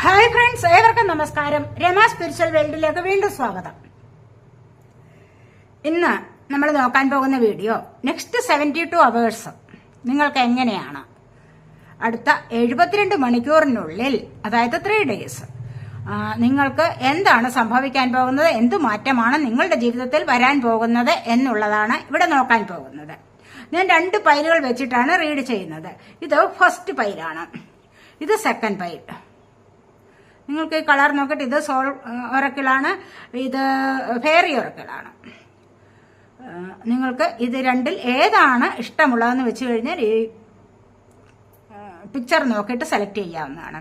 Hi friends, ഏവർക്കും നമസ്കാരം. Rama spiritual വേൾഡിലേക്ക് വീണ്ടും സ്വാഗതം. ഇന്ന് നമ്മൾ നോക്കാൻ പോകുന്ന വീഡിയോ നെക്സ്റ്റ് 72 അവേഴ്സ് നിങ്ങൾക്ക് എങ്ങനെയാണ് അടുത്ത 72 മണിക്കൂറിനുള്ളിൽ, അതായത് 3 ഡേയ്സ്, നിങ്ങൾക്ക് എന്താണ് സംഭവിക്കാൻ പോകുന്നത്, എന്ത് മാറ്റമാണ് നിങ്ങളുടെ ജീവിതത്തിൽ വരാൻ പോകുന്നത് എന്നുള്ളതാണ് ഇവിടെ നോക്കാൻ പോകുന്നത്. ഞാൻ 2 പൈലുകൾ വെച്ചിട്ടാണ് റീഡ് ചെയ്യുന്നത്. ഇത് ഫസ്റ്റ് പൈലാണ്, ഇത് സെക്കൻഡ് പൈൽ. നിങ്ങൾക്ക് ഈ കളർ നോക്കിയിട്ട് ഇത് സോൾ ഒറക്കിളാണ്, ഇത് ഫെയറി ഒറക്കിളാണ്. നിങ്ങൾക്ക് ഇത് രണ്ടിൽ ഏതാണ് ഇഷ്ടമുള്ളതെന്ന് വെച്ച് കഴിഞ്ഞാൽ ഈ പിക്ചർ നോക്കിയിട്ട് സെലക്ട് ചെയ്യാവുന്നതാണ്.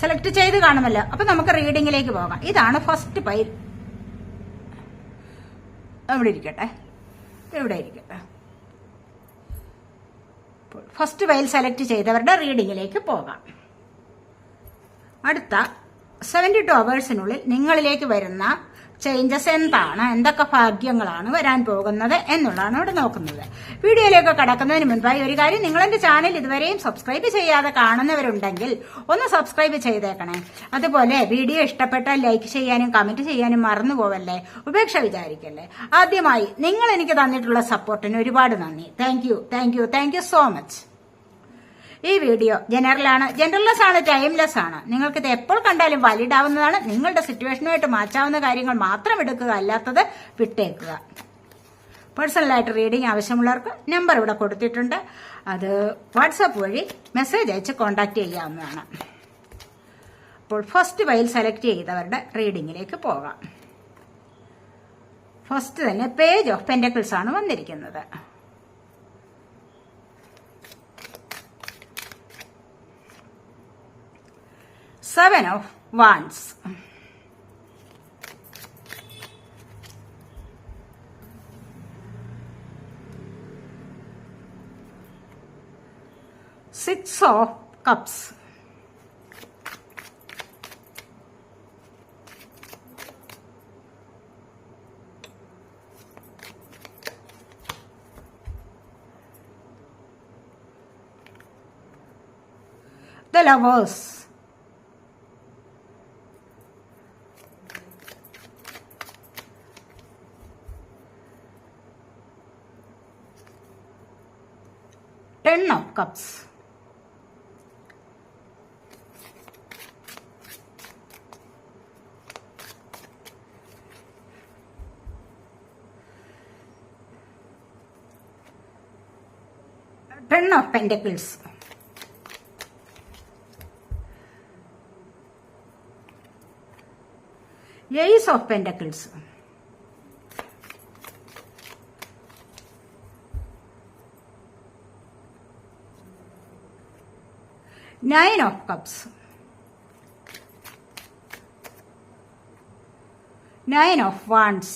സെലക്ട് ചെയ്ത് കാണുമല്ലോ. അപ്പൊ നമുക്ക് റീഡിങ്ങിലേക്ക് പോകാം. ഇതാണ് ഫസ്റ്റ് പൈൽ. ഇവിടെ ഇരിക്കട്ടെ, ഇവിടെ ഇരിക്കട്ടെ. ഫസ്റ്റ് പൈൽ സെലക്ട് ചെയ്തവരുടെ റീഡിങ്ങിലേക്ക് പോകാം. അടുത്ത 72 അവേഴ്സിനുള്ളിൽ നിങ്ങളിലേക്ക് വരുന്ന ചേഞ്ചസ് എന്താണ്, എന്തൊക്കെ ഭാഗ്യങ്ങളാണ് വരാൻ പോകുന്നത് എന്നുള്ളതാണ് ഇവിടെ നോക്കുന്നത്. വീഡിയോയിലേക്ക് കടക്കുന്നതിന് മുൻപായി ഒരു കാര്യം, നിങ്ങൾ എന്റെ ചാനൽ ഇതുവരെയും സബ്സ്ക്രൈബ് ചെയ്യാതെ കാണുന്നവരുണ്ടെങ്കിൽ ഒന്ന് സബ്സ്ക്രൈബ് ചെയ്തേക്കണേ. അതുപോലെ വീഡിയോ ഇഷ്ടപ്പെട്ടാൽ ലൈക്ക് ചെയ്യാനും കമന്റ് ചെയ്യാനും മറന്നു പോവല്ലേ, ഉപേക്ഷ വിചാരിക്കല്ലേ. ആദ്യമായി നിങ്ങൾ എനിക്ക് തന്നിട്ടുള്ള സപ്പോർട്ടിന് ഒരുപാട് നന്ദി. Thank you so much. ഈ വീഡിയോ ജനറലാണ്, ജനറൽലെസ് ആണ്, ടൈംലെസ് ആണ്. നിങ്ങൾക്ക് ഇത് എപ്പോൾ കണ്ടാലും വാലിഡ് ആവുന്നതാണ്. നിങ്ങളുടെ സിറ്റുവേഷനുമായിട്ട് മാറ്റാവുന്ന കാര്യങ്ങൾ മാത്രം എടുക്കുക, അല്ലാത്തത് വിട്ടേക്കുക. പേഴ്സണലായിട്ട് റീഡിംഗ് ആവശ്യമുള്ളവർക്ക് നമ്പർ ഇവിടെ കൊടുത്തിട്ടുണ്ട്. അത് വാട്സാപ്പ് വഴി മെസ്സേജ് അയച്ച് കോൺടാക്ട് ചെയ്യാവുന്നതാണ്. അപ്പോൾ ഫസ്റ്റ് പൈൽ സെലക്ട് ചെയ്തവരുടെ റീഡിങ്ങിലേക്ക് പോകാം. ഫസ്റ്റ് തന്നെ പേജ് ഓഫ് പെന്റക്കിൾസ് ആണ് വന്നിരിക്കുന്നത്. Seven of Wands. Six of Cups. The Lovers. Ten of Cups. Ten of Pentacles. Ace of Pentacles. Nine of Cups. Nine of Wands.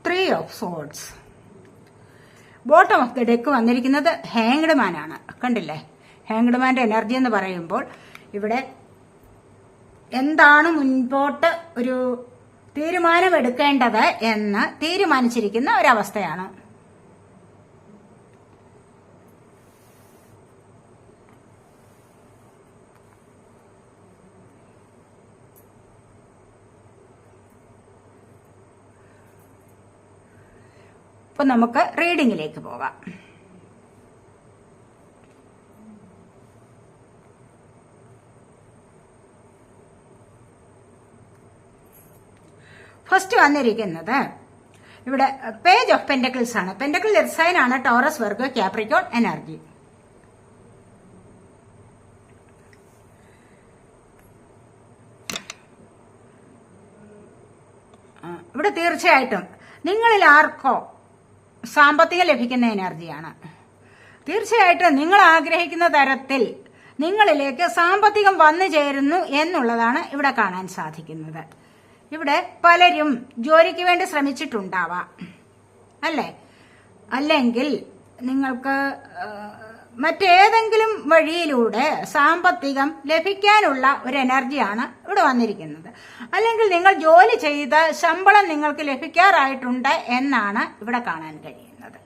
Three of Swords. Bottom of the deck വന്നിരിക്കുന്നത് hanged man ആണ്. കണ്ടില്ലേ, hanged മാന്റെ energy എന്ന് പറയുമ്പോൾ ഇവിടെ എന്താണ് മുൻപോട്ട് ഒരു തീരുമാനമെടുക്കേണ്ടത് എന്ന് തീരുമാനിച്ചിരിക്കുന്ന ഒരവസ്ഥയാണ്. അപ്പൊ നമുക്ക് റീഡിങ്ങിലേക്ക് പോകാം. ഫസ്റ്റ് വന്നിരിക്കുന്നത് ഇവിടെ പേജ് ഓഫ് പെന്റക്കിൾസ് ആണ്. പെന്റക്കിൾ സൈൻ ആണ് ടോറസ്, വെർഗോ, ക്യാപ്രിക്കോൺ എനർജി. ഇവിടെ തീർച്ചയായിട്ടും നിങ്ങളിൽ ആർക്കോ സാമ്പത്തികം ലഭിക്കുന്ന എനർജിയാണ്. തീർച്ചയായിട്ടും നിങ്ങൾ ആഗ്രഹിക്കുന്ന തരത്തിൽ നിങ്ങളിലേക്ക് സാമ്പത്തികം വന്നു ചേരുന്നു എന്നുള്ളതാണ് ഇവിടെ കാണാൻ സാധിക്കുന്നത്. ഇവിടെ പലരും ജോലിക്ക് വേണ്ടി ശ്രമിച്ചിട്ടുണ്ടാവാം, അല്ലേ? അല്ലെങ്കിൽ നിങ്ങൾക്ക് മറ്റേതെങ്കിലും വഴിയിലൂടെ സാമ്പത്തികം ലഭിക്കാനുള്ള ഒരു എനർജിയാണ് ഇവിടെ വന്നിരിക്കുന്നത്. അല്ലെങ്കിൽ നിങ്ങൾ ജോലി ചെയ്ത് ശമ്പളം നിങ്ങൾക്ക് ലഭിക്കാറായിട്ടുണ്ട് എന്നാണ് ഇവിടെ കാണാൻ കഴിയുന്നത്.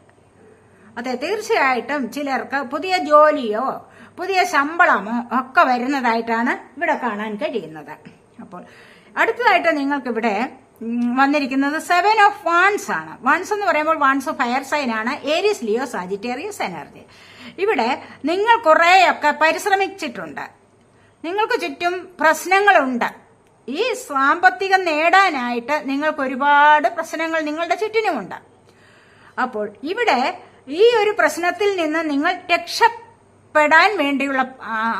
അതെ, തീർച്ചയായിട്ടും ചിലർക്ക് പുതിയ ജോലിയോ പുതിയ ശമ്പളമോ ഒക്കെ വരുന്നതായിട്ടാണ് ഇവിടെ കാണാൻ കഴിയുന്നത്. അപ്പോൾ അടുത്തതായിട്ട് നിങ്ങൾക്ക് ഇവിടെ വന്നിരിക്കുന്നത് 7 ഓഫ് വാൻസ് ആണ്. വാൻസ് എന്ന് പറയുമ്പോൾ വാൻസ് ഫയർ സൈൻ ആണ്, ഏരീസ്, ലിയോ, സാജിറ്റേറിയസ് എനർജി. ഇവിടെ നിങ്ങൾ കുറേയൊക്കെ പരിശ്രമിച്ചിട്ടുണ്ട്, നിങ്ങൾക്ക് ചുറ്റും പ്രശ്നങ്ങളുണ്ട്. ഈ സാമ്പത്തികം നേടാനായിട്ട് നിങ്ങൾക്ക് ഒരുപാട് പ്രശ്നങ്ങൾ നിങ്ങളുടെ ചുറ്റിനുമുണ്ട്. അപ്പോൾ ഇവിടെ ഈ ഒരു പ്രശ്നത്തിൽ നിന്ന് നിങ്ങൾ രക്ഷപ്പെടാൻ വേണ്ടിയുള്ള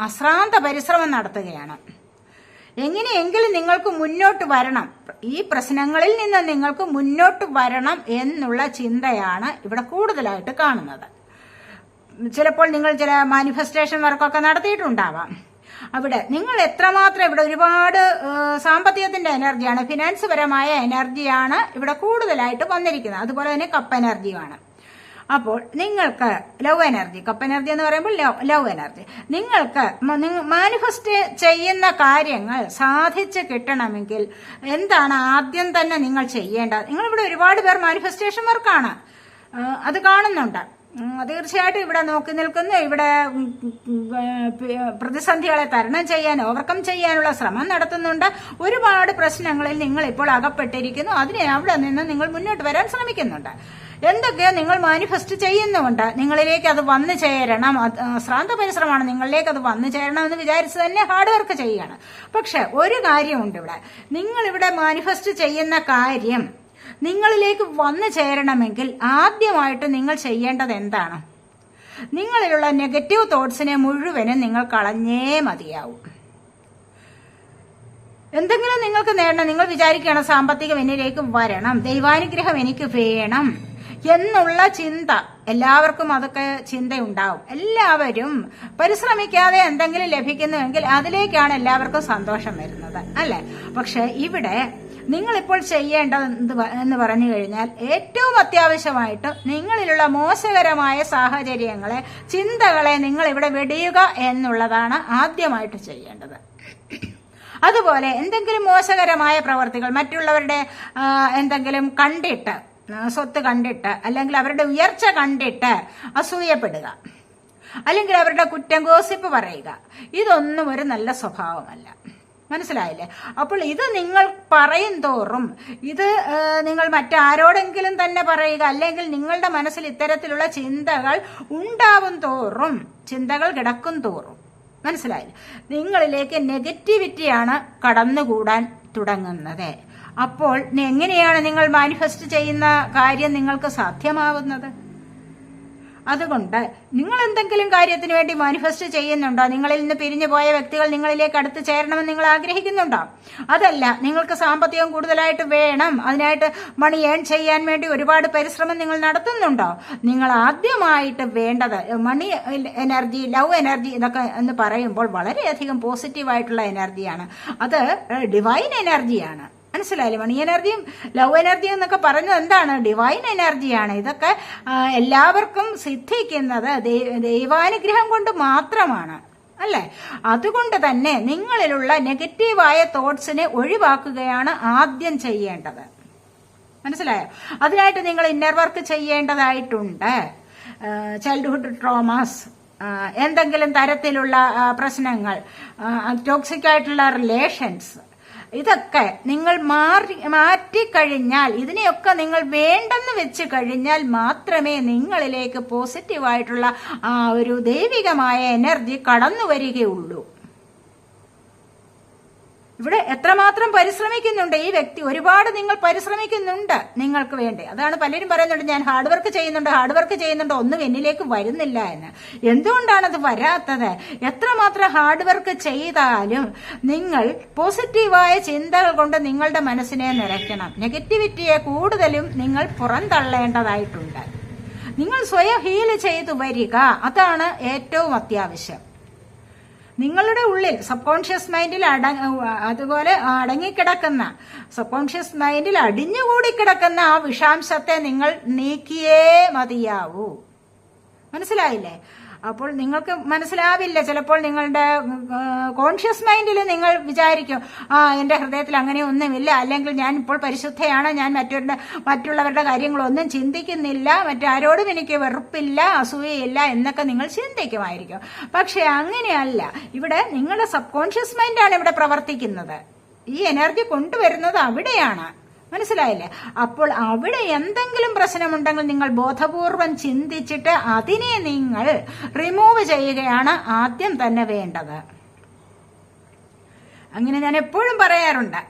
അശ്രാന്ത പരിശ്രമം നടത്തുകയാണ്. എങ്ങനെയെങ്കിലും നിങ്ങൾക്ക് മുന്നോട്ട് വരണം, ഈ പ്രശ്നങ്ങളിൽ നിന്ന് നിങ്ങൾക്ക് മുന്നോട്ട് വരണം എന്നുള്ള ചിന്തയാണ് ഇവിടെ കൂടുതലായിട്ട് കാണുന്നത്. ചിലപ്പോൾ നിങ്ങൾ ചില മാനിഫെസ്റ്റേഷൻ വർക്കൊക്കെ നടത്തിയിട്ടുണ്ടാവാം. അവിടെ നിങ്ങൾ എത്രമാത്രം ഇവിടെ ഒരുപാട് സാമ്പത്തികത്തിന്റെ എനർജിയാണ്, ഫിനാൻസ് പരമായ എനർജിയാണ് ഇവിടെ കൂടുതലായിട്ട് വന്നിരിക്കുന്നത്. അതുപോലെ തന്നെ കപ്പ് എനർജിയുമാണ്. അപ്പോൾ നിങ്ങൾക്ക് ലവ് എനർജി, കപ്പ് എനർജി എന്ന് പറയുമ്പോൾ ലവ് എനർജി, നിങ്ങൾക്ക് മാനിഫെസ്റ്റ് ചെയ്യുന്ന കാര്യങ്ങൾ സാധിച്ച് കിട്ടണമെങ്കിൽ എന്താണ് ആദ്യം തന്നെ നിങ്ങൾ ചെയ്യേണ്ടത്? നിങ്ങളിവിടെ ഒരുപാട് പേർ മാനിഫെസ്റ്റേഷൻ വർക്കാണ് അത് കാണുന്നുണ്ട്. തീർച്ചയായിട്ടും ഇവിടെ നോക്കി നിൽക്കുന്നു, ഇവിടെ പ്രതിസന്ധികളെ തരണം ചെയ്യാൻ, ഓവർകം ചെയ്യാനുള്ള ശ്രമം നടത്തുന്നുണ്ട്. ഒരുപാട് പ്രശ്നങ്ങളിൽ നിങ്ങൾ ഇപ്പോൾ അകപ്പെട്ടിരിക്കുന്നു. അവിടെ നിന്ന് നിങ്ങൾ മുന്നോട്ട് വരാൻ ശ്രമിക്കുന്നുണ്ട്. എന്തൊക്കെയോ നിങ്ങൾ മാനിഫെസ്റ്റ് ചെയ്യുന്നുണ്ട്. നിങ്ങളിലേക്ക് അത് വന്നു ചേരണം, ശ്രാന്ത പരിശ്രമമാണ്, നിങ്ങളിലേക്ക് അത് വന്നു ചേരണം എന്ന് വിചാരിച്ച് തന്നെ ഹാർഡ് വർക്ക് ചെയ്യുകയാണ്. പക്ഷെ ഒരു കാര്യമുണ്ട്, ഇവിടെ നിങ്ങളിവിടെ മാനിഫെസ്റ്റ് ചെയ്യുന്ന കാര്യം നിങ്ങളിലേക്ക് വന്നു ചേരണമെങ്കിൽ ആദ്യമായിട്ട് നിങ്ങൾ ചെയ്യേണ്ടത് എന്താണ്? നിങ്ങളിലുള്ള നെഗറ്റീവ് തോട്ട്സിനെ മുഴുവനും നിങ്ങൾ കളഞ്ഞേ മതിയാവും. എന്തെങ്കിലും നിങ്ങൾക്ക് നേടണം, നിങ്ങൾ വിചാരിക്കണം സാമ്പത്തികം എന്നിലേക്ക് വരണം, ദൈവാനുഗ്രഹം എനിക്ക് വേണം എന്നുള്ള ചിന്ത, എല്ലാവർക്കും അതൊക്കെ ചിന്തയുണ്ടാവും. എല്ലാവരും പരിശ്രമിക്കാതെ എന്തെങ്കിലും ലഭിക്കുന്നുവെങ്കിൽ അതിലേക്കാണ് എല്ലാവർക്കും സന്തോഷം വരുന്നത്, അല്ലെ? പക്ഷെ ഇവിടെ നിങ്ങളിപ്പോൾ ചെയ്യേണ്ടത് എന്ന് പറഞ്ഞു കഴിഞ്ഞാൽ ഏറ്റവും അത്യാവശ്യമായിട്ട് നിങ്ങളിലുള്ള മോശകരമായ സാഹചര്യങ്ങളെ, ചിന്തകളെ നിങ്ങൾ ഇവിടെ വെടിയുക എന്നുള്ളതാണ് ആദ്യമായിട്ട് ചെയ്യേണ്ടത്. അതുപോലെ എന്തെങ്കിലും മോശകരമായ പ്രവർത്തികൾ, മറ്റുള്ളവരുടെ എന്തെങ്കിലും കണ്ടിട്ട്, സ്വത്ത് കണ്ടിട്ട്, അല്ലെങ്കിൽ അവരുടെ ഉയർച്ച കണ്ടിട്ട് അസൂയപ്പെടുക, അല്ലെങ്കിൽ അവരുടെ കുറ്റം ഗോസിപ്പ് പറയുക, ഇതൊന്നും ഒരു നല്ല സ്വഭാവമല്ല. മനസ്സിലായില്ലേ? അപ്പോൾ ഇത് നിങ്ങൾ പറയും തോറും, ഇത് നിങ്ങൾ മറ്റാരോടെങ്കിലും തന്നെ പറയുക, അല്ലെങ്കിൽ നിങ്ങളുടെ മനസ്സിൽ ഇത്തരത്തിലുള്ള ചിന്തകൾ ഉണ്ടാവും തോറും, ചിന്തകൾ കിടക്കും തോറും, മനസ്സിലായില്ലേ, നിങ്ങളിലേക്ക് നെഗറ്റിവിറ്റിയാണ് കടന്നുകൂടാൻ തുടങ്ങുന്നത്. അപ്പോൾ എങ്ങനെയാണ് നിങ്ങൾ മാനിഫെസ്റ്റ് ചെയ്യുന്ന കാര്യം നിങ്ങൾക്ക് സാധ്യമാവുന്നത്? അതുകൊണ്ട് നിങ്ങൾ എന്തെങ്കിലും കാര്യത്തിന് വേണ്ടി മാനിഫെസ്റ്റ് ചെയ്യുന്നുണ്ടോ? നിങ്ങളിൽ നിന്ന് പിരിഞ്ഞു പോയ വ്യക്തികൾ നിങ്ങളിലേക്ക് അടുത്ത് ചേരണമെന്ന് നിങ്ങൾ ആഗ്രഹിക്കുന്നുണ്ടോ? അതല്ല, നിങ്ങൾക്ക് സാമ്പത്തികം കൂടുതലായിട്ട് വേണം, അതിനായിട്ട് മണി ഏൺ ചെയ്യാൻ വേണ്ടി ഒരുപാട് പരിശ്രമം നിങ്ങൾ നടത്തുന്നുണ്ടോ? നിങ്ങൾ ആദ്യമായിട്ട് വേണ്ടത് മണി എനർജി, ലവ് എനർജി ഇതൊക്കെ എന്ന് പറയുമ്പോൾ വളരെയധികം പോസിറ്റീവായിട്ടുള്ള എനർജിയാണ്. അത് ഡിവൈൻ എനർജിയാണ്. മനസ്സിലായില്ലേ? മണി എനർജിയും ലവ് എനർജിയും എന്നൊക്കെ പറഞ്ഞത് എന്താണ്? ഡിവൈൻ എനർജിയാണ്. ഇതൊക്കെ എല്ലാവർക്കും സിദ്ധിക്കുന്നത് ദൈവാനുഗ്രഹം കൊണ്ട് മാത്രമാണ്, അല്ലേ? അതുകൊണ്ട് തന്നെ നിങ്ങളിലുള്ള നെഗറ്റീവായ തോട്ട്സിനെ ഒഴിവാക്കുകയാണ് ആദ്യം ചെയ്യേണ്ടത്. മനസ്സിലായോ? അതിനായിട്ട് നിങ്ങൾ ഇന്നർ വർക്ക് ചെയ്യേണ്ടതായിട്ടുണ്ട്. ചൈൽഡ്ഹുഡ് ട്രോമാസ്, എന്തെങ്കിലും തരത്തിലുള്ള പ്രശ്നങ്ങൾ, ടോക്സിക് ആയിട്ടുള്ള റിലേഷൻസ്, ഇതൊക്കെ നിങ്ങൾ മാറ്റിക്കഴിഞ്ഞാൽ, ഇതിനെയൊക്കെ നിങ്ങൾ വേണ്ടെന്ന് വെച്ച് കഴിഞ്ഞാൽ മാത്രമേ നിങ്ങളിലേക്ക് പോസിറ്റീവായിട്ടുള്ള ഒരു ദൈവികമായ എനർജി കടന്നു വരികയുള്ളൂ. ഇവിടെ എത്രമാത്രം പരിശ്രമിക്കുന്നുണ്ട് ഈ വ്യക്തി, ഒരുപാട് നിങ്ങൾ പരിശ്രമിക്കുന്നുണ്ട് നിങ്ങൾക്ക് വേണ്ടി. അതാണ് പലരും പറയുന്നുണ്ട്, ഞാൻ ഹാർഡ് വർക്ക് ചെയ്യുന്നുണ്ട്, ഒന്നും എന്നിലേക്ക് വരുന്നില്ല എന്ന്. എന്തുകൊണ്ടാണത് വരാത്തത്? എത്രമാത്രം ഹാർഡ് വർക്ക് ചെയ്താലും നിങ്ങൾ പോസിറ്റീവായ ചിന്തകൾ കൊണ്ട് നിങ്ങളുടെ മനസ്സിനെ നിറയ്ക്കണം. നെഗറ്റിവിറ്റിയെ കൂടുതലും നിങ്ങൾ പുറന്തള്ളേണ്ടതായിട്ടുണ്ട്. നിങ്ങൾ സ്വയം ഹീൽ ചെയ്തു വരിക, അതാണ് ഏറ്റവും അത്യാവശ്യം. നിങ്ങളുടെ ഉള്ളിൽ സബ് കോൺഷ്യസ് മൈൻഡിൽ അതുപോലെ അടങ്ങിക്കിടക്കുന്ന, സബ് കോൺഷ്യസ് മൈൻഡിൽ അടിഞ്ഞുകൂടി കിടക്കുന്ന ആ വിഷാംശത്തെ നിങ്ങൾ നീക്കിയേ മതിയാവൂ. മനസ്സിലായില്ലേ? അപ്പോൾ നിങ്ങൾക്ക് മനസ്സിലാവില്ല. ചിലപ്പോൾ നിങ്ങളുടെ കോൺഷ്യസ് മൈൻഡിൽ നിങ്ങൾ വിചാരിക്കും, എന്റെ ഹൃദയത്തിൽ അങ്ങനെ ഒന്നുമില്ല, അല്ലെങ്കിൽ ഞാൻ ഇപ്പോൾ പരിശുദ്ധയാണ്, ഞാൻ മറ്റുള്ളവരുടെ കാര്യങ്ങളൊന്നും ചിന്തിക്കുന്നില്ല, മറ്റാരോടും എനിക്ക് വെറുപ്പില്ല, അസൂയയില്ല എന്നൊക്കെ നിങ്ങൾ ചിന്തിക്കുമായിരിക്കും. പക്ഷെ അങ്ങനെയല്ല. ഇവിടെ നിങ്ങളുടെ സബ് കോൺഷ്യസ് മൈൻഡാണ് ഇവിടെ പ്രവർത്തിക്കുന്നത്. ഈ എനർജി കൊണ്ടുവരുന്നത് അവിടെയാണ്. മനസ്സിലായില്ലേ? അപ്പോൾ അവിടെ എന്തെങ്കിലും പ്രശ്നമുണ്ടെങ്കിൽ നിങ്ങൾ ബോധപൂർവം ചിന്തിച്ചിട്ട് അതിനെ നിങ്ങൾ റിമൂവ് ചെയ്യുകയാണ് ആദ്യം തന്നെ വേണ്ടത്. അങ്ങനെ ഞാൻ എപ്പോഴും പറയാറുണ്ട്,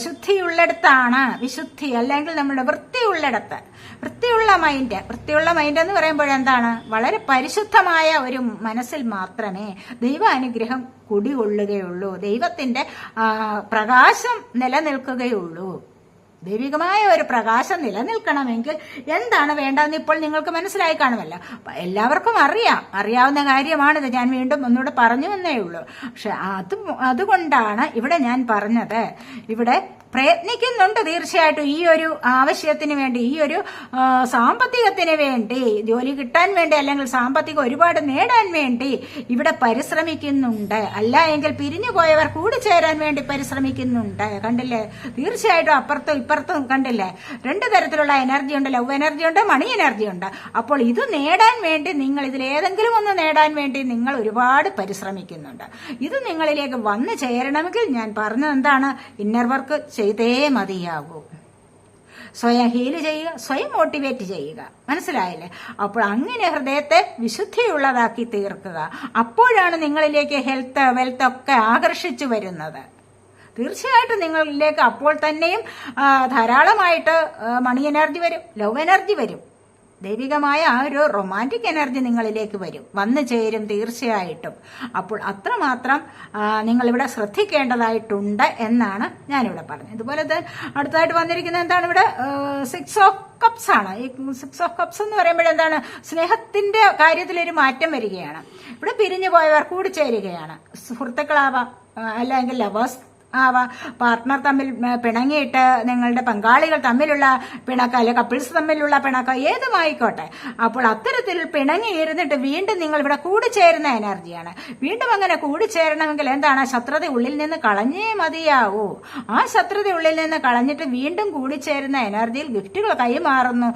ശുദ്ധിയുള്ളിടത്താണ് വിശുദ്ധി, അല്ലെങ്കിൽ നമ്മുടെ വൃത്തിയുള്ളിടത്ത്. വൃത്തിയുള്ള മൈൻഡ് എന്ന് പറയുമ്പോഴെന്താണ്? വളരെ പരിശുദ്ധമായ ഒരു മനസ്സിൽ മാത്രമേ ദൈവാനുഗ്രഹം കുടികൊള്ളുകയുള്ളൂ, ദൈവത്തിന്റെ പ്രകാശം നിലനിൽക്കുകയുള്ളൂ. ദൈവികമായ ഒരു പ്രകാശം നിലനിൽക്കണമെങ്കിൽ എന്താണ് വേണ്ടതെന്ന് ഇപ്പോൾ നിങ്ങൾക്ക് മനസ്സിലായി കാണുമല്ലോ. എല്ലാവർക്കും അറിയാവുന്ന കാര്യമാണിത്. ഞാൻ വീണ്ടും ഒന്നുകൂടെ പറഞ്ഞു എന്നേ ഉള്ളൂ. പക്ഷെ അതുകൊണ്ടാണ് ഇവിടെ ഞാൻ പറഞ്ഞത്. ഇവിടെ പ്രയത്നിക്കുന്നുണ്ട് തീർച്ചയായിട്ടും ഈ ഒരു ആവശ്യത്തിന് വേണ്ടി, ഈ ഒരു സാമ്പത്തികത്തിന് വേണ്ടി, ജോലി കിട്ടാൻ വേണ്ടി, അല്ലെങ്കിൽ സാമ്പത്തികം ഒരുപാട് നേടാൻ വേണ്ടി ഇവിടെ പരിശ്രമിക്കുന്നുണ്ട്. അല്ല എങ്കിൽ പിരിഞ്ഞു പോയവർ കൂടിച്ചേരാൻ വേണ്ടി പരിശ്രമിക്കുന്നുണ്ട്. കണ്ടില്ലേ? തീർച്ചയായിട്ടും അപ്പുറത്തും ഇപ്പുറത്തും കണ്ടില്ലേ? 2 തരത്തിലുള്ള എനർജി ഉണ്ട്. ലവ് എനർജി ഉണ്ട്, മണി എനർജി ഉണ്ട്. അപ്പോൾ ഇത് നേടാൻ വേണ്ടി, നിങ്ങൾ ഇതിലേതെങ്കിലും ഒന്ന് നേടാൻ വേണ്ടി നിങ്ങൾ ഒരുപാട് പരിശ്രമിക്കുന്നുണ്ട്. ഇത് നിങ്ങളിലേക്ക് വന്നു ചേരണമെങ്കിൽ ഞാൻ പറഞ്ഞത് എന്താണ്? ഇന്നർ വർക്ക് ചെയ്തേ മതിയാകൂ. സ്വയം ഹീൽ ചെയ്യുക, സ്വയം മോട്ടിവേറ്റ് ചെയ്യുക. മനസ്സിലായില്ലേ? അപ്പോൾ അങ്ങനെ ഹൃദയത്തെ വിശുദ്ധിയുള്ളതാക്കി തീർക്കുക. അപ്പോഴാണ് നിങ്ങളിലേക്ക് ഹെൽത്ത്, വെൽത്ത് ഒക്കെ ആകർഷിച്ചു വരുന്നത്. തീർച്ചയായിട്ടും നിങ്ങളിലേക്ക് അപ്പോൾ തന്നെയും ധാരാളമായിട്ട് മണി എനർജി വരും, ലവ് എനർജി വരും, ദൈവികമായ ആ ഒരു റൊമാൻറ്റിക് എനർജി നിങ്ങളിലേക്ക് വന്നു ചേരും തീർച്ചയായിട്ടും. അപ്പോൾ അത്രമാത്രം നിങ്ങളിവിടെ ശ്രദ്ധിക്കേണ്ടതായിട്ടുണ്ട് എന്നാണ് ഞാനിവിടെ പറഞ്ഞത്. ഇതുപോലെ അടുത്തതായിട്ട് വന്നിരിക്കുന്നത് എന്താണ്? ഇവിടെ 6 ഓഫ് കപ്സ് ആണ്. ഈ 6 ഓഫ് കപ്സ് എന്ന് പറയുമ്പോഴെന്താണ്? സ്നേഹത്തിന്റെ കാര്യത്തിൽ ഒരു മാറ്റം വരികയാണ്. ഇവിടെ പിരിഞ്ഞു പോയവർ കൂടിച്ചേരുകയാണ്. സുഹൃത്തുക്കളാവാം, അല്ലെങ്കിൽ ലവേഴ്സ് ആവാം, പാർട്ട്ണർ തമ്മിൽ പിണങ്ങിയിട്ട് നിങ്ങളുടെ പങ്കാളികൾ തമ്മിലുള്ള പിണക്കം, അല്ലെങ്കിൽ കപ്പിൾസ് തമ്മിലുള്ള പിണക്കം, ഏതുമായിക്കോട്ടെ. അപ്പോൾ അത്തരത്തിൽ പിണങ്ങി ഇരുന്നിട്ട് വീണ്ടും നിങ്ങൾ ഇവിടെ കൂടിച്ചേരുന്ന എനർജിയാണ്. വീണ്ടും അങ്ങനെ കൂടിച്ചേരണമെങ്കിൽ എന്താണ്? ശത്രുത ഉള്ളിൽ നിന്ന് കളഞ്ഞേ മതിയാവൂ. ആ ശത്രുത ഉള്ളിൽ നിന്ന് കളഞ്ഞിട്ട് വീണ്ടും കൂടിച്ചേരുന്ന എനർജിയിൽ ഗിഫ്റ്റുകൾ കൈമാറുന്നു.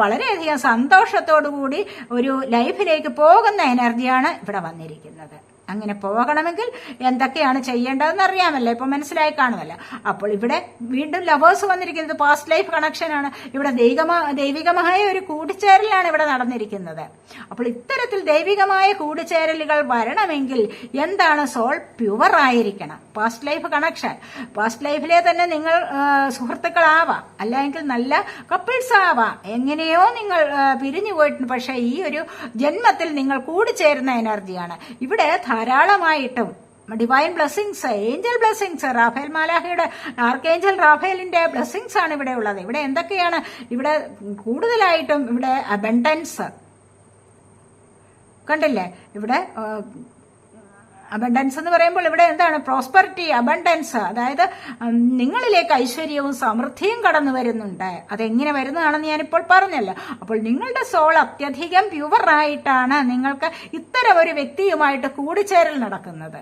വളരെയധികം സന്തോഷത്തോടുകൂടി ഒരു ലൈഫിലേക്ക് പോകുന്ന എനർജിയാണ് ഇവിടെ വന്നിരിക്കുന്നത്. അങ്ങനെ പോകണമെങ്കിൽ എന്തൊക്കെയാണ് ചെയ്യേണ്ടതെന്ന് അറിയാമല്ലോ, ഇപ്പൊ മനസ്സിലായി കാണുമല്ലോ. അപ്പോൾ ഇവിടെ വീണ്ടും ലവേഴ്സ് വന്നിരിക്കുന്നത് പാസ്റ്റ് ലൈഫ് കണക്ഷൻ ആണ്. ഇവിടെ ദൈവികമായ ഒരു കൂടിച്ചേരലാണ് ഇവിടെ നടന്നിരിക്കുന്നത്. അപ്പോൾ ഇത്തരത്തിൽ ദൈവികമായ കൂടിച്ചേരലുകൾ വരണമെങ്കിൽ എന്താണ്? സോൾ പ്യുവർ ആയിരിക്കണം. പാസ്റ്റ് ലൈഫ് കണക്ഷൻ, പാസ്റ്റ് ലൈഫിലെ തന്നെ നിങ്ങൾ സുഹൃത്തുക്കളാവാം, അല്ലെങ്കിൽ നല്ല കപ്പിൾസ് ആവാം. എങ്ങനെയോ നിങ്ങൾ പിരിഞ്ഞു പോയിട്ടുണ്ട്, പക്ഷെ ഈ ഒരു ജന്മത്തിൽ നിങ്ങൾ കൂടിച്ചേരുന്ന എനർജിയാണ് ഇവിടെ ധാരാളമായിട്ടും. Divine blessings, angel blessings, Raphael മാലാഖയുടെ, ആർക്കേഞ്ചൽ റാഫേലിന്റെ ബ്ലെസ്സിങ്സ് ആണ് ഇവിടെ ഉള്ളത്. ഇവിടെ എന്തൊക്കെയാണ്? ഇവിടെ കൂടുതലായിട്ടും ഇവിടെ അബണ്ടൻസ് കണ്ടില്ലേ? ഇവിടെ അബണ്ടൻസ് എന്ന് പറയുമ്പോൾ ഇവിടെ എന്താണ്? പ്രോസ്പെറിറ്റി, അബണ്ടൻസ്, അതായത് നിങ്ങളിലേക്ക് ഐശ്വര്യവും സമൃദ്ധിയും കടന്നു വരുന്നുണ്ട്. അതെങ്ങനെ വരുന്നതാണെന്ന് ഞാനിപ്പോൾ പറഞ്ഞല്ലോ. അപ്പോൾ നിങ്ങളുടെ സോൾ അത്യധികം പ്യുവർ ആയിട്ടാണ് നിങ്ങൾക്ക് ഇത്തരം ഒരു വ്യക്തിയുമായിട്ട് കൂടിച്ചേരൽ നടക്കുന്നത്.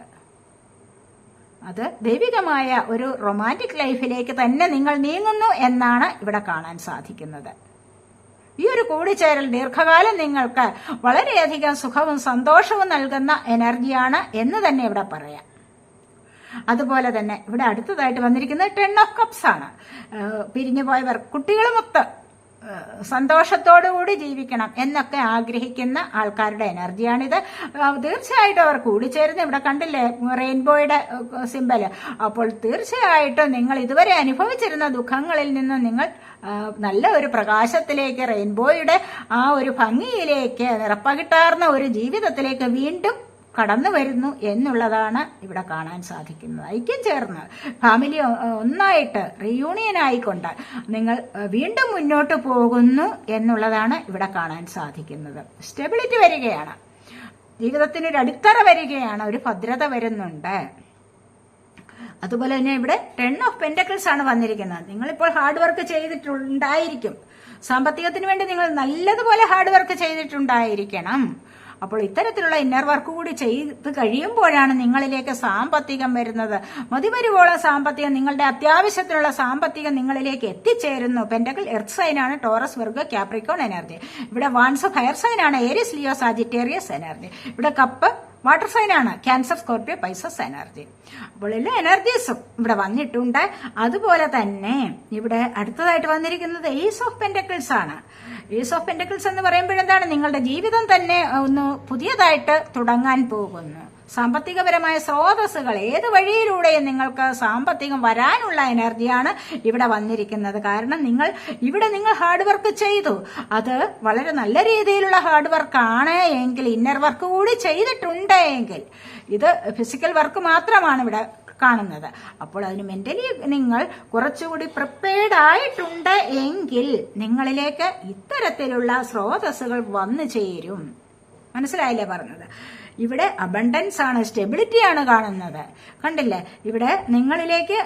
അത് ദൈവികമായ ഒരു റൊമാൻറ്റിക് ലൈഫിലേക്ക് തന്നെ നിങ്ങൾ നീങ്ങുന്നു എന്നാണ് ഇവിടെ കാണാൻ സാധിക്കുന്നത്. ഈ ഒരു കൂടിച്ചേരൽ ദീർഘകാലം നിങ്ങൾക്ക് വളരെയധികം സുഖവും സന്തോഷവും നൽകുന്ന എനർജിയാണ് എന്ന് തന്നെ ഇവിടെ പറയാം. അതുപോലെ തന്നെ ഇവിടെ അടുത്തതായിട്ട് വന്നിരിക്കുന്നത് 10 ഓഫ് കപ്സ് ആണ്. പിരിഞ്ഞു പോയവർ, കുട്ടികളുമൊത്ത് സന്തോഷത്തോടുകൂടി ജീവിക്കണം എന്നൊക്കെ ആഗ്രഹിക്കുന്ന ആൾക്കാരുടെ എനർജിയാണിത്. തീർച്ചയായിട്ടും അവർ കൂടിച്ചേരുന്ന, ഇവിടെ കണ്ടില്ലേ റെയിൻബോയുടെ സിമ്പല്. അപ്പോൾ തീർച്ചയായിട്ടും നിങ്ങൾ ഇതുവരെ അനുഭവിച്ചിരുന്ന ദുഃഖങ്ങളിൽ നിന്ന് നിങ്ങൾ നല്ല ഒരു പ്രകാശത്തിലേക്ക്, റെയിൻബോയുടെ ആ ഒരു ഭംഗിയിലേക്ക്, നിറപ്പകിട്ടാർന്ന ഒരു ജീവിതത്തിലേക്ക് വീണ്ടും കടന്നു വരുന്നു എന്നുള്ളതാണ് ഇവിടെ കാണാൻ സാധിക്കുന്നത്. ഐക്യം ചേർന്ന് ഫാമിലി ഒന്നായിട്ട് റീയൂണിയൻ ആയിക്കൊണ്ട് നിങ്ങൾ വീണ്ടും മുന്നോട്ട് പോകുന്നു എന്നുള്ളതാണ് ഇവിടെ കാണാൻ സാധിക്കുന്നത്. സ്റ്റെബിലിറ്റി വരികയാണ്, ജീവിതത്തിനൊരു അടിത്തറ വരികയാണ്, ഒരു ഭദ്രത വരുന്നുണ്ട്. അതുപോലെ തന്നെ ഇവിടെ 10 ഓഫ് പെന്റക്കിൾസ് ആണ് വന്നിരിക്കുന്നത്. നിങ്ങളിപ്പോൾ ഹാർഡ് വർക്ക് ചെയ്തിട്ടുണ്ടായിരിക്കും, സാമ്പത്തികത്തിന് വേണ്ടി നിങ്ങൾ നല്ലതുപോലെ ഹാർഡ് വർക്ക് ചെയ്തിട്ടുണ്ടായിരിക്കണം. അപ്പോൾ ഇത്തരത്തിലുള്ള ഇന്നർ വർക്ക് കൂടി ചെയ്ത് കഴിയുമ്പോഴാണ് നിങ്ങളിലേക്ക് സാമ്പത്തികം വരുന്നത്. മതിവരുവോളം സാമ്പത്തികം, നിങ്ങളുടെ അത്യാവശ്യത്തിനുള്ള സാമ്പത്തികം നിങ്ങളിലേക്ക് എത്തിച്ചേരുന്നു. പെന്റക്കിൾ എർത്ത് സൈനാണ്, ടോറസ്, വിർഗോ, കാപ്രിക്കോൺ എനർജി. ഇവിടെ വാൻസ് ഫയർ സൈനാണ്, ഏരിയസ്, ലിയോ, സാജിറ്റേറിയസ് എനർജി. ഇവിടെ കപ്പ് വാട്ടർ സൈനാണ്, ക്യാൻസർ, സ്കോർപ്പിയോ, പൈസസ് എനർജി. അപ്പോൾ എല്ലാ എനർജീസും ഇവിടെ വന്നിട്ടുണ്ട്. അതുപോലെ തന്നെ ഇവിടെ അടുത്തതായിട്ട് വന്നിരിക്കുന്നത് ഏസ് ഓഫ് പെന്റക്കിൾസ് ആണ്. ഏസ് ഓഫ് പെന്റക്കിൾസ് എന്ന് പറയുമ്പോഴെന്താണ്, നിങ്ങളുടെ ജീവിതം തന്നെ ഒന്ന് പുതിയതായിട്ട് തുടങ്ങാൻ പോകുന്നു. സാമ്പത്തികപരമായ സ്രോതസ്സുകൾ ഏത് വഴിയിലൂടെയും നിങ്ങൾക്ക് സാമ്പത്തികം വരാനുള്ള എനർജിയാണ് ഇവിടെ വന്നിരിക്കുന്നത്. കാരണം നിങ്ങൾ ഹാർഡ് വർക്ക് ചെയ്തു, അത് വളരെ നല്ല രീതിയിലുള്ള ഹാർഡ് വർക്കാണ് എങ്കിൽ, ഇന്നർ വർക്ക് കൂടി ചെയ്തിട്ടുണ്ട് എങ്കിൽ, ഇത് ഫിസിക്കൽ വർക്ക് മാത്രമാണ് ഇവിടെ കാണുന്നത്. അപ്പോൾ അതിന് മെന്റലി നിങ്ങൾ കുറച്ചുകൂടി പ്രിപ്പയർഡ് ആയിട്ടുണ്ട് എങ്കിൽ നിങ്ങളിലേക്ക് ഇത്തരത്തിലുള്ള സ്രോതസ്സുകൾ വന്നു ചേരും. മനസ്സിലായില്ലേ പറഞ്ഞത്? ഇവിടെ അബണ്ടൻസ് ആണ്, സ്റ്റെബിലിറ്റി ആണ് കാണുന്നത്. കണ്ടില്ലേ, ഇവിടെ നിങ്ങളിലേക്ക്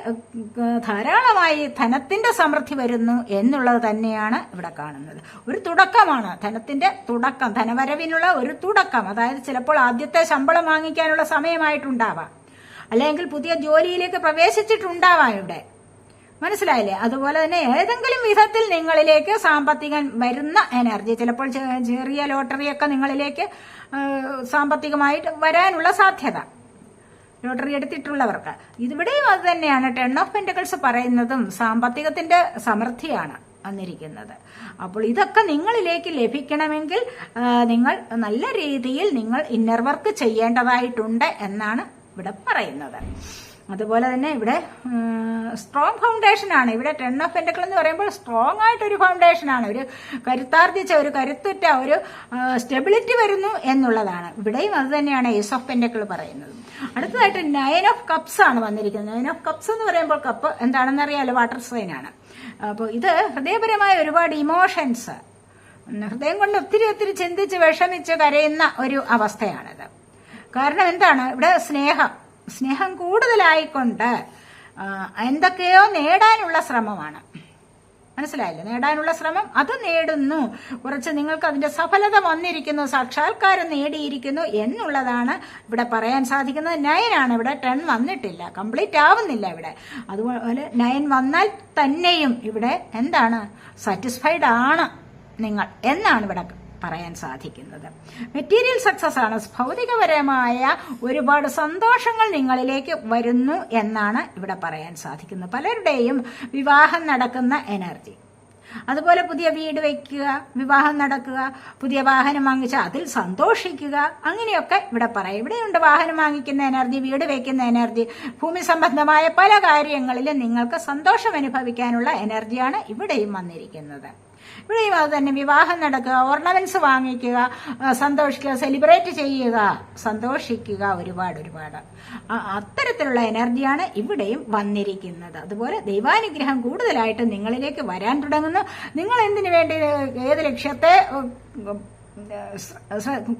ധാരാളമായി ധനത്തിന്റെ സമൃദ്ധി വരുന്നു എന്നുള്ളത് തന്നെയാണ് ഇവിടെ കാണുന്നത്. ഒരു തുടക്കമാണ്, ധനത്തിന്റെ തുടക്കം, ധനവരവിനുള്ള ഒരു തുടക്കം. അതായത് ചിലപ്പോൾ ആദ്യത്തെ ശമ്പളം വാങ്ങിക്കാനുള്ള സമയമായിട്ടുണ്ടാവാം, അല്ലെങ്കിൽ പുതിയ ജോലിയിലേക്ക് പ്രവേശിച്ചിട്ടുണ്ടാവാം ഇവിടെ. മനസ്സിലായില്ലേ? അതുപോലെ തന്നെ ഏതെങ്കിലും വിധത്തിൽ നിങ്ങളിലേക്ക് സാമ്പത്തികം വരുന്ന എനർജി, ചിലപ്പോൾ ചെറിയ ലോട്ടറിയൊക്കെ നിങ്ങളിലേക്ക് സാമ്പത്തികമായിട്ട് വരാനുള്ള സാധ്യത, ലോട്ടറി എടുത്തിട്ടുള്ളവർക്ക്. ഇതിവിടെയും അത് തന്നെയാണ്. 10 ഓഫ് പെന്റക്കിൾസ് പറയുന്നതും സാമ്പത്തികത്തിന്റെ സമൃദ്ധിയാണ് വന്നിരിക്കുന്നത്. അപ്പോൾ ഇതൊക്കെ നിങ്ങളിലേക്ക് ലഭിക്കണമെങ്കിൽ നിങ്ങൾ നല്ല രീതിയിൽ നിങ്ങൾ ഇന്നർ വർക്ക് ചെയ്യേണ്ടതായിട്ടുണ്ട് എന്നാണ് ഇവിടെ പറയുന്നത്. അതുപോലെ തന്നെ ഇവിടെ സ്ട്രോങ് ഫൗണ്ടേഷൻ ആണ്. ഇവിടെ 10 ഓഫ് പെന്റക്കിൾ എന്ന് പറയുമ്പോൾ സ്ട്രോങ് ആയിട്ടൊരു ഫൗണ്ടേഷൻ ആണ്, ഒരു കരുത്താർജിച്ച, ഒരു കരുത്തുറ്റ, ഒരു സ്റ്റെബിലിറ്റി വരുന്നു എന്നുള്ളതാണ്. ഇവിടെയും അത് തന്നെയാണ് ഏസ് ഓഫ് പെന്റക്കിൾ പറയുന്നത്. അടുത്തതായിട്ട് 9 ഓഫ് കപ്സ് ആണ് വന്നിരിക്കുന്നത്. 9 ഓഫ് കപ്സ് എന്ന് പറയുമ്പോൾ കപ്പ് എന്താണെന്ന് അറിയാലോ, വാട്ടർ സൈൻ ആണ്. അപ്പോൾ ഇത് ഹൃദയപരമായ ഒരുപാട് ഇമോഷൻസ്, ഹൃദയം കൊണ്ട് ഒത്തിരി ഒത്തിരി ചിന്തിച്ച് വിഷമിച്ച് കരയുന്ന ഒരു അവസ്ഥയാണിത്. കാരണം എന്താണ്, ഇവിടെ സ്നേഹം കൂടുതലായിക്കൊണ്ട് എന്തൊക്കെയോ നേടാനുള്ള ശ്രമമാണ്. മനസ്സിലായില്ലേ? നേടാനുള്ള ശ്രമം, അത് നേടുന്നു. കുറച്ച് നിങ്ങൾക്ക് അതിന്റെ സഫലത വന്നിരിക്കുന്നു, സാക്ഷാത്കാരം നേടിയിരിക്കുന്നു എന്നുള്ളതാണ് ഇവിടെ പറയാൻ സാധിക്കുന്നത്. 9 ആണ്, ഇവിടെ 10 വന്നിട്ടില്ല, കംപ്ലീറ്റ് ആവുന്നില്ല ഇവിടെ. അതുപോലെ 9 വന്നാൽ തന്നെയും ഇവിടെ എന്താണ്, സാറ്റിസ്ഫൈഡ് ആണ് നിങ്ങൾ എന്നാണ് ഇവിടെ പറയാൻ സാധിക്കുന്നത്. മെറ്റീരിയൽ സക്സസ് ആണ്, ഭൗതികപരമായ ഒരുപാട് സന്തോഷങ്ങൾ നിങ്ങളിലേക്ക് വരുന്നു എന്നാണ് ഇവിടെ പറയാൻ സാധിക്കുന്നത്. പലരുടെയും വിവാഹം നടക്കുന്ന എനർജി, അതുപോലെ പുതിയ വീട് വയ്ക്കുക, വിവാഹം നടക്കുക, പുതിയ വാഹനം വാങ്ങിച്ച അതിൽ സന്തോഷിക്കുക, അങ്ങനെയൊക്കെ ഇവിടെ പറയാം. ഇവിടെയുണ്ട് വാഹനം വാങ്ങിക്കുന്ന എനർജി, വീട് വയ്ക്കുന്ന എനർജി, ഭൂമി സംബന്ധമായ പല കാര്യങ്ങളിലും നിങ്ങൾക്ക് സന്തോഷം അനുഭവിക്കാനുള്ള എനർജിയാണ് ഇവിടെയും വന്നിരിക്കുന്നത്. ഇവിടെയും അത് തന്നെ, വിവാഹം നടക്കുക, ഓർണമെന്റ്സ് വാങ്ങിക്കുക, സന്തോഷിക്കുക, സെലിബ്രേറ്റ് ചെയ്യുക, സന്തോഷിക്കുക, ഒരുപാട് അത്തരത്തിലുള്ള എനർജിയാണ് ഇവിടെയും വന്നിരിക്കുന്നത്. അതുപോലെ ദൈവാനുഗ്രഹം കൂടുതലായിട്ട് നിങ്ങളിലേക്ക് വരാൻ തുടങ്ങുന്നു. നിങ്ങൾ എന്തിനു വേണ്ടി ഏത് ലക്ഷ്യത്തെ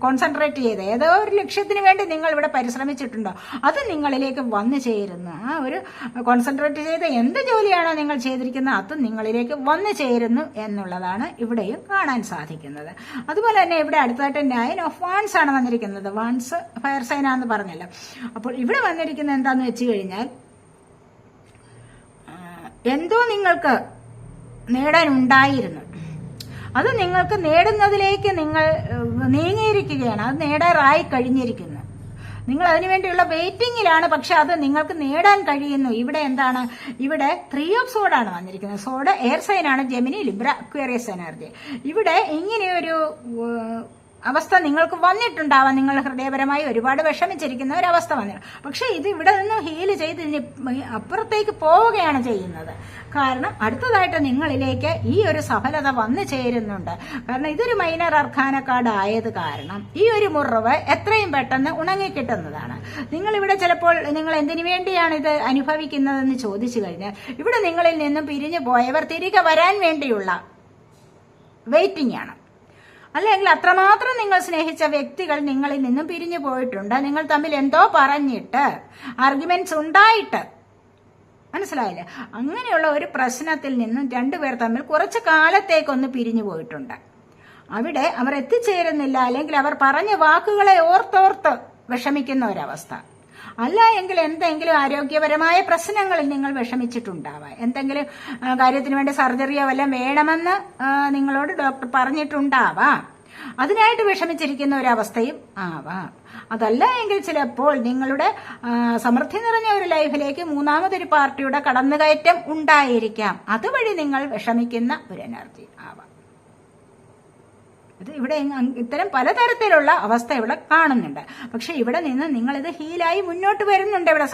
കോൺസെൻട്രേറ്റ് ചെയ്ത് ഏതോ ഒരു ലക്ഷ്യത്തിന് വേണ്ടി നിങ്ങൾ ഇവിടെ പരിശ്രമിച്ചിട്ടുണ്ടോ, അത് നിങ്ങളിലേക്ക് വന്നു ചേരുന്നു. ആ ഒരു കോൺസെൻട്രേറ്റ് ചെയ്ത് എന്ത് ജോലിയാണോ നിങ്ങൾ ചെയ്തിരിക്കുന്നത് അത് നിങ്ങളിലേക്ക് വന്നു ചേരുന്നു എന്നുള്ളതാണ് ഇവിടെയും കാണാൻ സാധിക്കുന്നത്. അതുപോലെ തന്നെ ഇവിടെ അടുത്തായിട്ട് 9 ഓഫ് വാൻസ് ആണ് വന്നിരിക്കുന്നത്. വാൻസ് ഫയർ സൈൻ ആണെന്ന് പറഞ്ഞല്ലോ. അപ്പോൾ ഇവിടെ വന്നിരിക്കുന്നത് എന്താന്ന് വെച്ച് കഴിഞ്ഞാൽ, എന്തോ നിങ്ങൾക്ക് നേടാനുണ്ടായിരുന്നു, അത് നിങ്ങൾക്ക് നേടുന്നതിലേക്ക് നിങ്ങൾ നീങ്ങിയിരിക്കുകയാണ്. അത് നേടാറായി കഴിഞ്ഞിരിക്കുന്നു. നിങ്ങൾ അതിനുവേണ്ടിയുള്ള വെയിറ്റിംഗിലാണ്, പക്ഷെ അത് നിങ്ങൾക്ക് നേടാൻ കഴിയുന്നു. ഇവിടെ എന്താണ്, ഇവിടെ 3 ഓഫ് സോഡ് ആണ് വന്നിരിക്കുന്നത്. സോഡ് എയർ സൈൻ ആണ്, ജെമിനി, ലിബ്ര, അക്വേറിയസ് എനർജി. ഇവിടെ ഇങ്ങനെയൊരു അവസ്ഥ നിങ്ങൾക്ക് വന്നിട്ടുണ്ടാവാം. നിങ്ങൾ ഹൃദയപരമായി ഒരുപാട് വിഷമിച്ചിരിക്കുന്ന ഒരവസ്ഥ വന്നിട്ടുണ്ട്. പക്ഷെ ഇത് ഇവിടെ നിന്ന് ഹീൽ ചെയ്ത് അപ്പുറത്തേക്ക് പോവുകയാണ് ചെയ്യുന്നത്. കാരണം അടുത്തതായിട്ട് നിങ്ങളിലേക്ക് ഈ ഒരു സഫലത വന്നു ചേരുന്നുണ്ട്. കാരണം ഇതൊരു മൈനർ അർഖാന കാർഡ് ആയത് കാരണം ഈ ഒരു മുറിവ് എത്രയും പെട്ടെന്ന് ഉണങ്ങിക്കിട്ടുന്നതാണ്. നിങ്ങളിവിടെ ചിലപ്പോൾ നിങ്ങൾ എന്തിനു വേണ്ടിയാണ് ഇത് അനുഭവിക്കുന്നതെന്ന് ചോദിച്ചു കഴിഞ്ഞാൽ, ഇവിടെ നിങ്ങളിൽ നിന്നും പിരിഞ്ഞു പോയവർ തിരികെ വരാൻ വേണ്ടിയുള്ള വെയിറ്റിംഗ് ആണ്. അല്ലെങ്കിൽ അത്രമാത്രം നിങ്ങൾ സ്നേഹിച്ച വ്യക്തികൾ നിങ്ങളിൽ നിന്നും പിരിഞ്ഞു പോയിട്ടുണ്ട്. നിങ്ങൾ തമ്മിൽ എന്തോ പറഞ്ഞിട്ട്, ആർഗ്യുമെന്റ്സ് ഉണ്ടായിട്ട്, മനസ്സിലായില്ലേ, അങ്ങനെയുള്ള ഒരു പ്രശ്നത്തിൽ നിന്നും രണ്ടുപേർ തമ്മിൽ കുറച്ച് കാലത്തേക്കൊന്ന് പിരിഞ്ഞു പോയിട്ടുണ്ട്. അവിടെ അവർ എത്തിച്ചേരുന്നില്ല, അല്ലെങ്കിൽ അവർ പറഞ്ഞ വാക്കുകളെ ഓർത്തോർത്ത് വിഷമിക്കുന്ന ഒരവസ്ഥ. അല്ല എങ്കിൽ എന്തെങ്കിലും ആരോഗ്യപരമായ പ്രശ്നങ്ങളിൽ നിങ്ങൾ വിഷമിച്ചിട്ടുണ്ടാവാം. എന്തെങ്കിലും കാര്യത്തിന് വേണ്ടി സർജറിയോ വല്ലതും വേണമെന്ന് നിങ്ങളോട് ഡോക്ടർ പറഞ്ഞിട്ടുണ്ടാവാം. അതിനായിട്ട് വിഷമിച്ചിരിക്കുന്ന ഒരവസ്ഥയും ആവാം. അതല്ല എങ്കിൽ ചിലപ്പോൾ നിങ്ങളുടെ സമൃദ്ധി നിറഞ്ഞ ഒരു ലൈഫിലേക്ക് മൂന്നാമതൊരു പാർട്ടിയുടെ കടന്നുകയറ്റം ഉണ്ടായിരിക്കാം. അതുവഴി നിങ്ങൾ വിഷമിക്കുന്ന ഒരു എനർജി ആവാം. ഇത് ഇവിടെ ഇത്തരം പലതരത്തിലുള്ള അവസ്ഥ ഇവിടെ കാണുന്നുണ്ട്. പക്ഷെ ഇവിടെ നിന്ന് നിങ്ങളിത് ഹീലായി മുന്നോട്ട് വരുന്നുണ്ട്. ഇവിടെ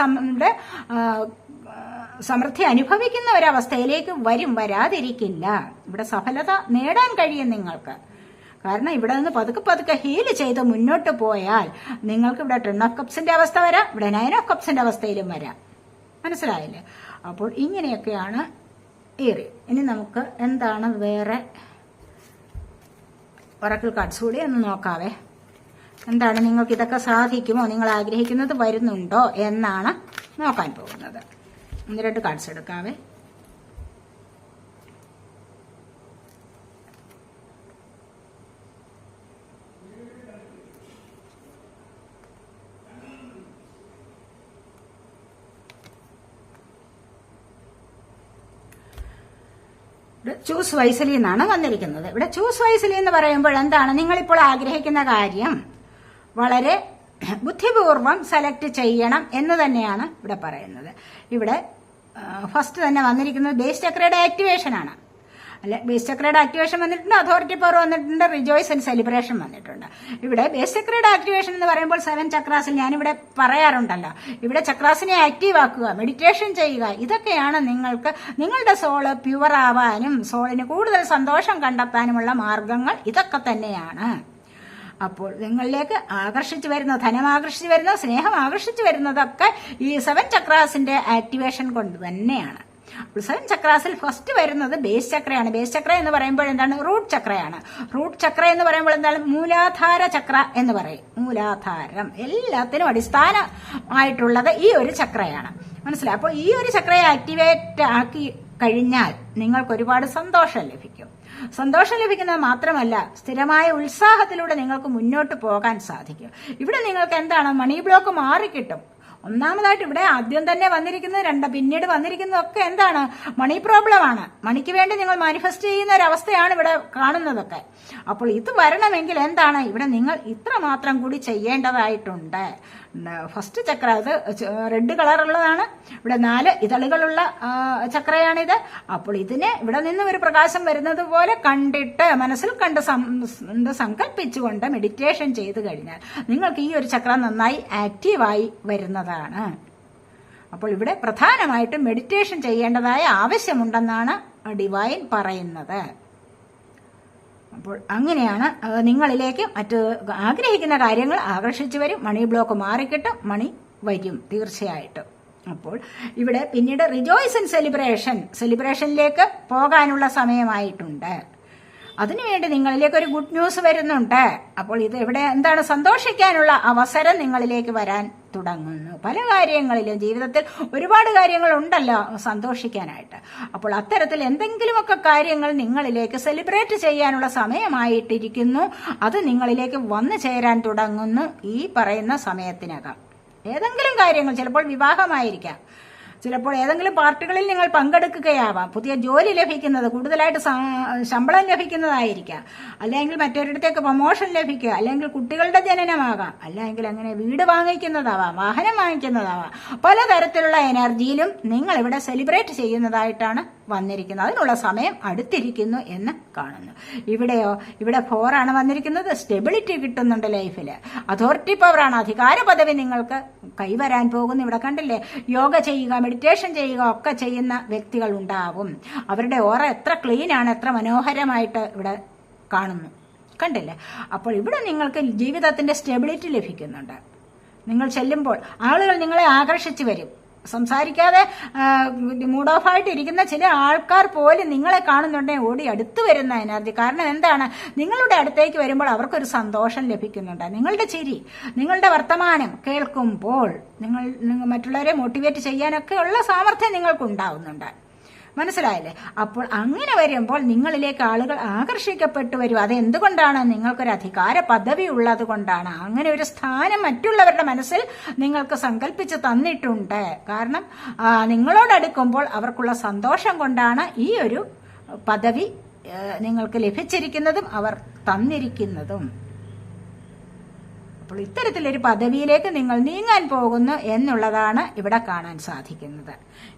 സമൃദ്ധി അനുഭവിക്കുന്ന ഒരവസ്ഥയിലേക്ക് വരാതിരിക്കില്ല. ഇവിടെ സഫലത നേടാൻ കഴിയും നിങ്ങൾക്ക്. കാരണം ഇവിടെ നിന്ന് പതുക്കെ ഹീൽ ചെയ്ത് മുന്നോട്ട് പോയാൽ നിങ്ങൾക്ക് ഇവിടെ 10 ഓഫ് കപ്സിന്റെ അവസ്ഥ വരാം, ഇവിടെ 9 ഓഫ് കപ്സിന്റെ അവസ്ഥയിലും വരാം. മനസ്സിലായില്ലേ? അപ്പോൾ ഇങ്ങനെയൊക്കെയാണ് ഏറി. ഇനി നമുക്ക് എന്താണ് വേറെ ഒറക്കിൾ കാർഡ്സ് കൂടി ഒന്ന് നോക്കാവേ. എന്താണ് നിങ്ങൾക്ക് ഇതൊക്കെ സാധിക്കുമോ, നിങ്ങൾ ആഗ്രഹിക്കുന്നത് വരുന്നുണ്ടോ എന്നാണ് നോക്കാൻ പോകുന്നത്. 1-2 കാർഡ്സ് എടുക്കാവേ. ചൂസ് വൈസലി എന്നാണ് വന്നിരിക്കുന്നത്. ഇവിടെ ചൂസ് വൈസലി എന്ന് പറയുമ്പോൾ എന്താണ്, നിങ്ങളിപ്പോൾ ആഗ്രഹിക്കുന്ന കാര്യം വളരെ ബുദ്ധിപൂർവം സെലക്ട് ചെയ്യണം എന്ന് തന്നെയാണ് ഇവിടെ പറയുന്നത്. ഇവിടെ ഫസ്റ്റ് തന്നെ വന്നിരിക്കുന്നത് ബേസ് ചക്രയുടെ ആക്ടിവേഷൻ ആണ്. അല്ല, ബേസ് ചക്രയുടെ ആക്ടിവേഷൻ വന്നിട്ടുണ്ട്, അതോറിറ്റി പവർ വന്നിട്ടുണ്ട്, റിജോയ്സ് ആൻഡ് സെലിബ്രേഷൻ വന്നിട്ടുണ്ട്. ഇവിടെ ബേസ് ചക്രയുടെ ആക്ടിവേഷൻ എന്ന് പറയുമ്പോൾ 7 ചക്രാസിൽ ഞാനിവിടെ പറയാറുണ്ടല്ലോ, ഇവിടെ ചക്രാസിനെ ആക്റ്റീവ് ആക്കുക, മെഡിറ്റേഷൻ ചെയ്യുക, ഇതൊക്കെയാണ് നിങ്ങൾക്ക് നിങ്ങളുടെ സോള് പ്യുവർ ആവാനും സോളിന് കൂടുതൽ സന്തോഷം കണ്ടെത്താനുമുള്ള മാർഗങ്ങൾ ഇതൊക്കെ തന്നെയാണ്. അപ്പോൾ നിങ്ങളിലേക്ക് ആകർഷിച്ചു വരുന്ന, ധനം ആകർഷിച്ചു വരുന്ന, സ്നേഹം ആകർഷിച്ചു വരുന്നതൊക്കെ ഈ 7 ചക്രാസിന്റെ ആക്ടിവേഷൻ കൊണ്ട് തന്നെയാണ്. 7 ചക്രാസിൽ ഫസ്റ്റ് വരുന്നത് ബേസ് ചക്രയാണ്. ബേസ് ചക്ര എന്ന് പറയുമ്പോൾ എന്താണ്, റൂട്ട് ചക്രയാണ്. റൂട്ട് ചക്ര എന്ന് പറയുമ്പോൾ എന്താണ്, മൂലാധാര ചക്ര എന്ന് പറയും. മൂലാധാരം എല്ലാത്തിനും അടിസ്ഥാനമായിട്ടുള്ളത് ഈ ഒരു ചക്രയാണ്. മനസ്സിലായി? അപ്പോൾ ഈ ഒരു ചക്രയെ ആക്ടിവേറ്റ് ആക്കി കഴിഞ്ഞാൽ നിങ്ങൾക്ക് ഒരുപാട് സന്തോഷം ലഭിക്കും. സന്തോഷം ലഭിക്കുന്നത് മാത്രമല്ല, സ്ഥിരമായ ഉത്സാഹത്തിലൂടെ നിങ്ങൾക്ക് മുന്നോട്ട് പോകാൻ സാധിക്കും. ഇവിടെ നിങ്ങൾക്ക് എന്താണ്, മണി ബ്ലോക്ക് മാറിക്കിട്ടും. ഒന്നാമതായിട്ട് ഇവിടെ ആദ്യം തന്നെ വന്നിരിക്കുന്നത്, പിന്നീട് വന്നിരിക്കുന്നതൊക്കെ എന്താണ്, മണി പ്രോബ്ലം ആണ്. മണിക്ക് വേണ്ടി നിങ്ങൾ മാനിഫെസ്റ്റ് ചെയ്യുന്ന ഒരവസ്ഥയാണ് ഇവിടെ കാണുന്നതൊക്കെ. അപ്പോൾ ഇത് വരണമെങ്കിൽ എന്താണ്, ഇവിടെ നിങ്ങൾ ഇത്രമാത്രം കൂടി ചെയ്യേണ്ടതായിട്ടുണ്ട്. ഫസ്റ്റ് ചക്ര അത് റെഡ് കളറുള്ളതാണ്. ഇവിടെ 4 ഇതളുകളുള്ള ചക്രയാണിത്. അപ്പോൾ ഇതിനെ ഇവിടെ നിന്ന് ഒരു പ്രകാശം വരുന്നത് പോലെ കണ്ടിട്ട് മനസ്സിൽ കണ്ട് സങ്കല്പിച്ചുകൊണ്ട് മെഡിറ്റേഷൻ ചെയ്തു കഴിഞ്ഞാൽ നിങ്ങൾക്ക് ഈ ഒരു ചക്ര നന്നായി ആക്റ്റീവായി വരുന്നതാണ്. അപ്പോൾ ഇവിടെ പ്രധാനമായിട്ടും മെഡിറ്റേഷൻ ചെയ്യേണ്ടതായ ആവശ്യമുണ്ടെന്നാണ് ഡിവൈൻ പറയുന്നത്. അപ്പോൾ അങ്ങനെയാണ് നിങ്ങളിലേക്ക് മറ്റ് ആഗ്രഹിക്കുന്ന കാര്യങ്ങൾ ആകർഷിച്ചു വരും. മണി ബ്ലോക്ക് മാറിക്കിട്ടും, മണി വരും തീർച്ചയായിട്ടും. അപ്പോൾ ഇവിടെ പിന്നീട് റിജോയ്സ് ആൻഡ് സെലിബ്രേഷനിലേക്ക് പോകാനുള്ള സമയമായിട്ടുണ്ട്. അതിനുവേണ്ടി നിങ്ങളിലേക്ക് ഒരു ഗുഡ് ന്യൂസ് വരുന്നുണ്ട്. അപ്പോൾ ഇത് ഇവിടെ എന്താണ്, സന്തോഷിക്കാനുള്ള അവസരം നിങ്ങളിലേക്ക് വരാൻ തുടങ്ങുന്നു. പല കാര്യങ്ങളിലും ജീവിതത്തിൽ ഒരുപാട് കാര്യങ്ങൾ ഉണ്ടല്ലോ സന്തോഷിക്കാനായിട്ട്. അപ്പോൾ അത്തരത്തിൽ എന്തെങ്കിലുമൊക്കെ കാര്യങ്ങൾ നിങ്ങളിലേക്ക് സെലിബ്രേറ്റ് ചെയ്യാനുള്ള സമയമായിട്ടിരിക്കുന്നു. അത് നിങ്ങളിലേക്ക് വന്നു ചേരാൻ തുടങ്ങുന്നു ഈ പറയുന്ന സമയത്തിനകം. ഏതെങ്കിലും കാര്യങ്ങൾ, ചിലപ്പോൾ വിവാഹമായിരിക്കാം, ചിലപ്പോൾ ഏതെങ്കിലും പാർട്ടികളിൽ നിങ്ങൾ പങ്കെടുക്കുകയാവാം, പുതിയ ജോലി ലഭിക്കുന്നത്, കൂടുതലായിട്ട് ശമ്പളം ലഭിക്കുന്നതായിരിക്കാം, അല്ലെങ്കിൽ മറ്റൊരിടത്തേക്ക് പ്രൊമോഷൻ ലഭിക്കുക, അല്ലെങ്കിൽ കുട്ടികളുടെ ജനനമാകാം, അല്ലെങ്കിൽ അങ്ങനെ വീട് വാങ്ങിക്കുന്നതാവാം, വാഹനം വാങ്ങിക്കുന്നതാവാം. പലതരത്തിലുള്ള എനർജിയിലും നിങ്ങൾ ഇവിടെ സെലിബ്രേറ്റ് ചെയ്യുന്നതായിട്ടാണ് വന്നിരിക്കുന്നത്. അതിനുള്ള സമയം അടുത്തിരിക്കുന്നു എന്ന് കാണുന്നു. ഇവിടെയോ, ഇവിടെ 4 ആണ് വന്നിരിക്കുന്നത്. സ്റ്റെബിലിറ്റി കിട്ടുന്നുണ്ട് ലൈഫിൽ. അതോറിറ്റി പവറാണ്, അധികാര പദവി നിങ്ങൾക്ക് കൈവരാൻ പോകുന്നു. ഇവിടെ കണ്ടില്ലേ, യോഗ ചെയ്യുക, മെഡിറ്റേഷൻ ചെയ്യുക ഒക്കെ ചെയ്യുന്ന വ്യക്തികൾ ഉണ്ടാവും. അവരുടെ ഓറ എത്ര ക്ലീൻ ആണ്, എത്ര മനോഹരമായിട്ട് ഇവിടെ കാണുന്നു. കണ്ടില്ലേ? അപ്പോൾ ഇവിടെ നിങ്ങൾക്ക് ജീവിതത്തിന്റെ സ്റ്റെബിലിറ്റി ലഭിക്കുന്നുണ്ട്. നിങ്ങൾ ചെല്ലുമ്പോൾ ആളുകൾ നിങ്ങളെ ആകർഷിച്ചു വരും. സംസാരിക്കാതെ മൂഡ് ഓഫ് ആയിട്ട് ഇരിക്കുന്ന ചില ആൾക്കാർ പോലും നിങ്ങളെ കാണുന്നുണ്ടെങ്കിൽ ഓടി അടുത്ത് വരുന്ന എനർജി. കാരണം എന്താണ്, നിങ്ങളുടെ അടുത്തേക്ക് വരുമ്പോൾ അവർക്കൊരു സന്തോഷം ലഭിക്കുന്നുണ്ട്. നിങ്ങളുടെ ചിരി, നിങ്ങളുടെ വർത്തമാനം കേൾക്കുമ്പോൾ നിങ്ങൾ മറ്റുള്ളവരെ മോട്ടിവേറ്റ് ചെയ്യാനൊക്കെ ഉള്ള സാമർഥ്യം നിങ്ങൾക്ക് ഉണ്ടാവുന്നുണ്ട്. മനസ്സിലായില്ലേ? അപ്പോൾ അങ്ങനെ വരുമ്പോൾ നിങ്ങളിലേക്ക് ആളുകൾ ആകർഷിക്കപ്പെട്ടു വരും. അതെന്തുകൊണ്ടാണ്? നിങ്ങൾക്കൊരു അധികാര പദവി ഉള്ളത് കൊണ്ടാണ്. അങ്ങനെ ഒരു സ്ഥാനം മറ്റുള്ളവരുടെ മനസ്സിൽ നിങ്ങൾക്ക് സങ്കല്പിച്ച് തന്നിട്ടുണ്ട്. കാരണം നിങ്ങളോടടുക്കുമ്പോൾ അവർക്കുള്ള സന്തോഷം കൊണ്ടാണ് ഈ ഒരു പദവി നിങ്ങൾക്ക് ലഭിച്ചിരിക്കുന്നതും അവർ തന്നിരിക്കുന്നതും. അപ്പോൾ ഇത്തരത്തിലൊരു പദവിയിലേക്ക് നിങ്ങൾ നീങ്ങാൻ പോകുന്നു എന്നുള്ളതാണ് ഇവിടെ കാണാൻ സാധിക്കുന്നത്.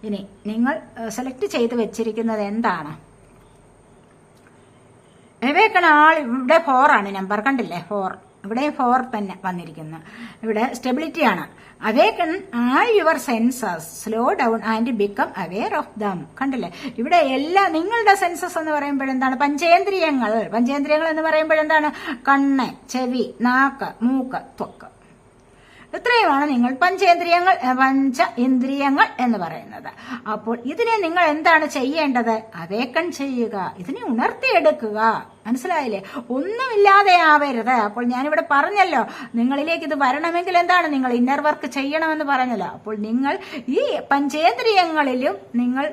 ഇനി നിങ്ങൾ സെലക്ട് ചെയ്ത് വെച്ചിരിക്കുന്നത് എന്താണ്? എവേക്കണ ആൾ ഇവിടെ 4 ആണ് നമ്പർ, കണ്ടില്ലേ? 4 ഇവിടെ 4 തന്നെ വന്നിരിക്കുന്നു. ഇവിടെ സ്റ്റെബിലിറ്റിയാണ്. Awaken all your senses, slow down and become aware of them. കണ്ടില്ലേ? ഇവിടെ എല്ലാ നിങ്ങളുടെ സെൻസസ് എന്ന് പറയുമ്പോഴെന്താണ്? പഞ്ചേന്ദ്രിയങ്ങൾ. പഞ്ചേന്ദ്രിയങ്ങൾ എന്ന് പറയുമ്പോഴെന്താണ്? കണ്ണ്, ചെവി, നാക്ക്, മൂക്ക്, ത്വക്ക്. ഇത്രയുമാണ് നിങ്ങൾ പഞ്ചേന്ദ്രിയങ്ങൾ, പഞ്ച ഇന്ദ്രിയങ്ങൾ എന്ന് പറയുന്നത്. അപ്പോൾ ഇതിനെ നിങ്ങൾ എന്താണ് ചെയ്യേണ്ടത്? അവേക്കൺ ചെയ്യുക, ഇതിനെ ഉണർത്തിയെടുക്കുക. മനസ്സിലായില്ലേ? ഒന്നുമില്ലാതെ ആവരുത്. അപ്പോൾ ഞാനിവിടെ പറഞ്ഞല്ലോ, നിങ്ങളിലേക്ക് ഇത് വരണമെങ്കിൽ എന്താണ്? നിങ്ങൾ ഇന്നർ വർക്ക് ചെയ്യണമെന്ന് പറഞ്ഞല്ലോ. അപ്പോൾ നിങ്ങൾ ഈ പഞ്ചേന്ദ്രിയങ്ങളിലും നിങ്ങൾ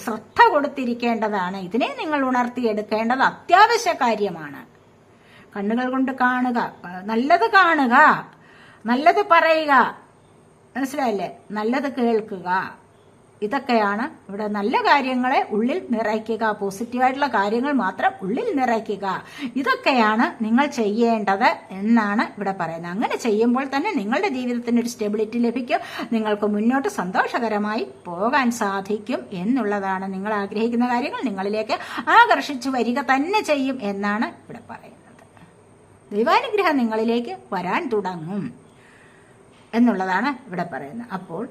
ശ്രദ്ധ കൊടുത്തിരിക്കേണ്ടതാണ്. ഇതിനെ നിങ്ങൾ ഉണർത്തിയെടുക്കേണ്ടത് അത്യാവശ്യ കാര്യമാണ്. കണ്ണുകൾ കൊണ്ട് കാണുക, നല്ലത് കാണുക, നല്ലത് പറയുക, മനസ്സിലായില്ലേ? നല്ലത് കേൾക്കുക. ഇതൊക്കെയാണ് ഇവിടെ. നല്ല കാര്യങ്ങളെ ഉള്ളിൽ നിറയ്ക്കുക, പോസിറ്റീവായിട്ടുള്ള കാര്യങ്ങൾ മാത്രം ഉള്ളിൽ നിറയ്ക്കുക. ഇതൊക്കെയാണ് നിങ്ങൾ ചെയ്യേണ്ടത് എന്നാണ് ഇവിടെ പറയുന്നത്. അങ്ങനെ ചെയ്യുമ്പോൾ തന്നെ നിങ്ങളുടെ ജീവിതത്തിന് ഒരു സ്റ്റെബിലിറ്റി ലഭിക്കും. നിങ്ങൾക്ക് മുന്നോട്ട് സന്തോഷകരമായി പോകാൻ സാധിക്കും എന്നുള്ളതാണ്. നിങ്ങൾ ആഗ്രഹിക്കുന്ന കാര്യങ്ങൾ നിങ്ങളിലേക്ക് ആകർഷിച്ചു വരിക തന്നെ ചെയ്യും എന്നാണ് ഇവിടെ പറയുന്നത്. ദൈവാനുഗ്രഹം നിങ്ങളിലേക്ക് വരാൻ തുടങ്ങും എന്നുള്ളതാണ് ഇവിടെ പറയുന്നത്. അപ്പോൾ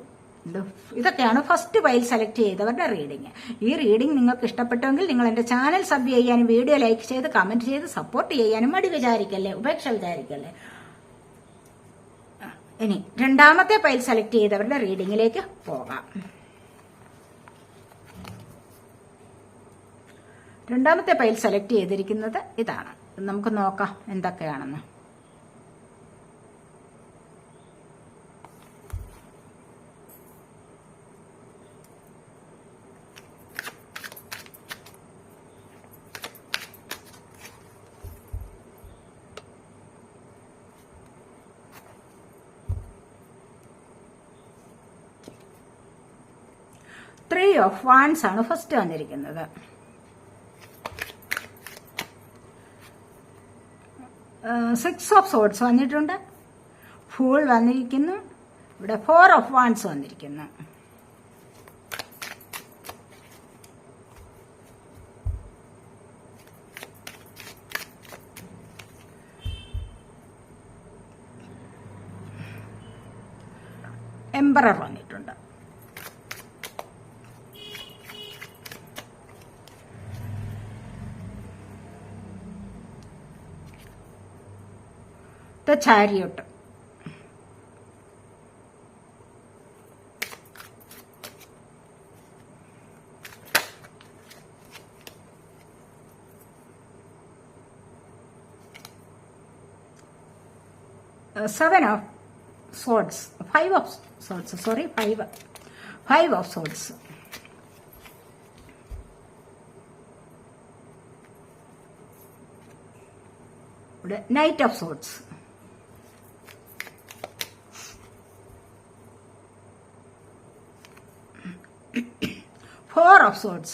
ഇതൊക്കെയാണ് ഫസ്റ്റ് പൈൽ സെലക്ട് ചെയ്തവരുടെ റീഡിങ്. ഈ റീഡിംഗ് നിങ്ങൾക്ക് ഇഷ്ടപ്പെട്ടുവെങ്കിൽ നിങ്ങൾ എന്റെ ചാനൽ സബ് ചെയ്യാനും വീഡിയോ ലൈക്ക് ചെയ്ത് കമന്റ് ചെയ്ത് സപ്പോർട്ട് ചെയ്യാനും മടി വിചാരിക്കല്ലേ, ഉപേക്ഷ വിചാരിക്കല്ലേ. ഇനി രണ്ടാമത്തെ പൈൽ സെലക്ട് ചെയ്തവരുടെ റീഡിങ്ങിലേക്ക് പോകാം. രണ്ടാമത്തെ പൈൽ സെലക്ട് ചെയ്തിരിക്കുന്നത് ഇതാണ്. നമുക്ക് നോക്കാം എന്തൊക്കെയാണെന്ന്. Three of Wands ആണ് ഫസ്റ്റ് വന്നിരിക്കുന്നത്. സിക്സ് ഓഫ് സോർഡ്സ് വന്നിട്ടുണ്ട്, ഫൂൾ വന്നിരിക്കുന്നു. ഇവിടെ 4 of Wands വന്നിരിക്കുന്നു. എംപറർ വന്നിട്ടുണ്ട്. The Chariot. Seven of Swords. Five of Swords. Sorry, five of Swords. Knight of Swords. Four of Swords.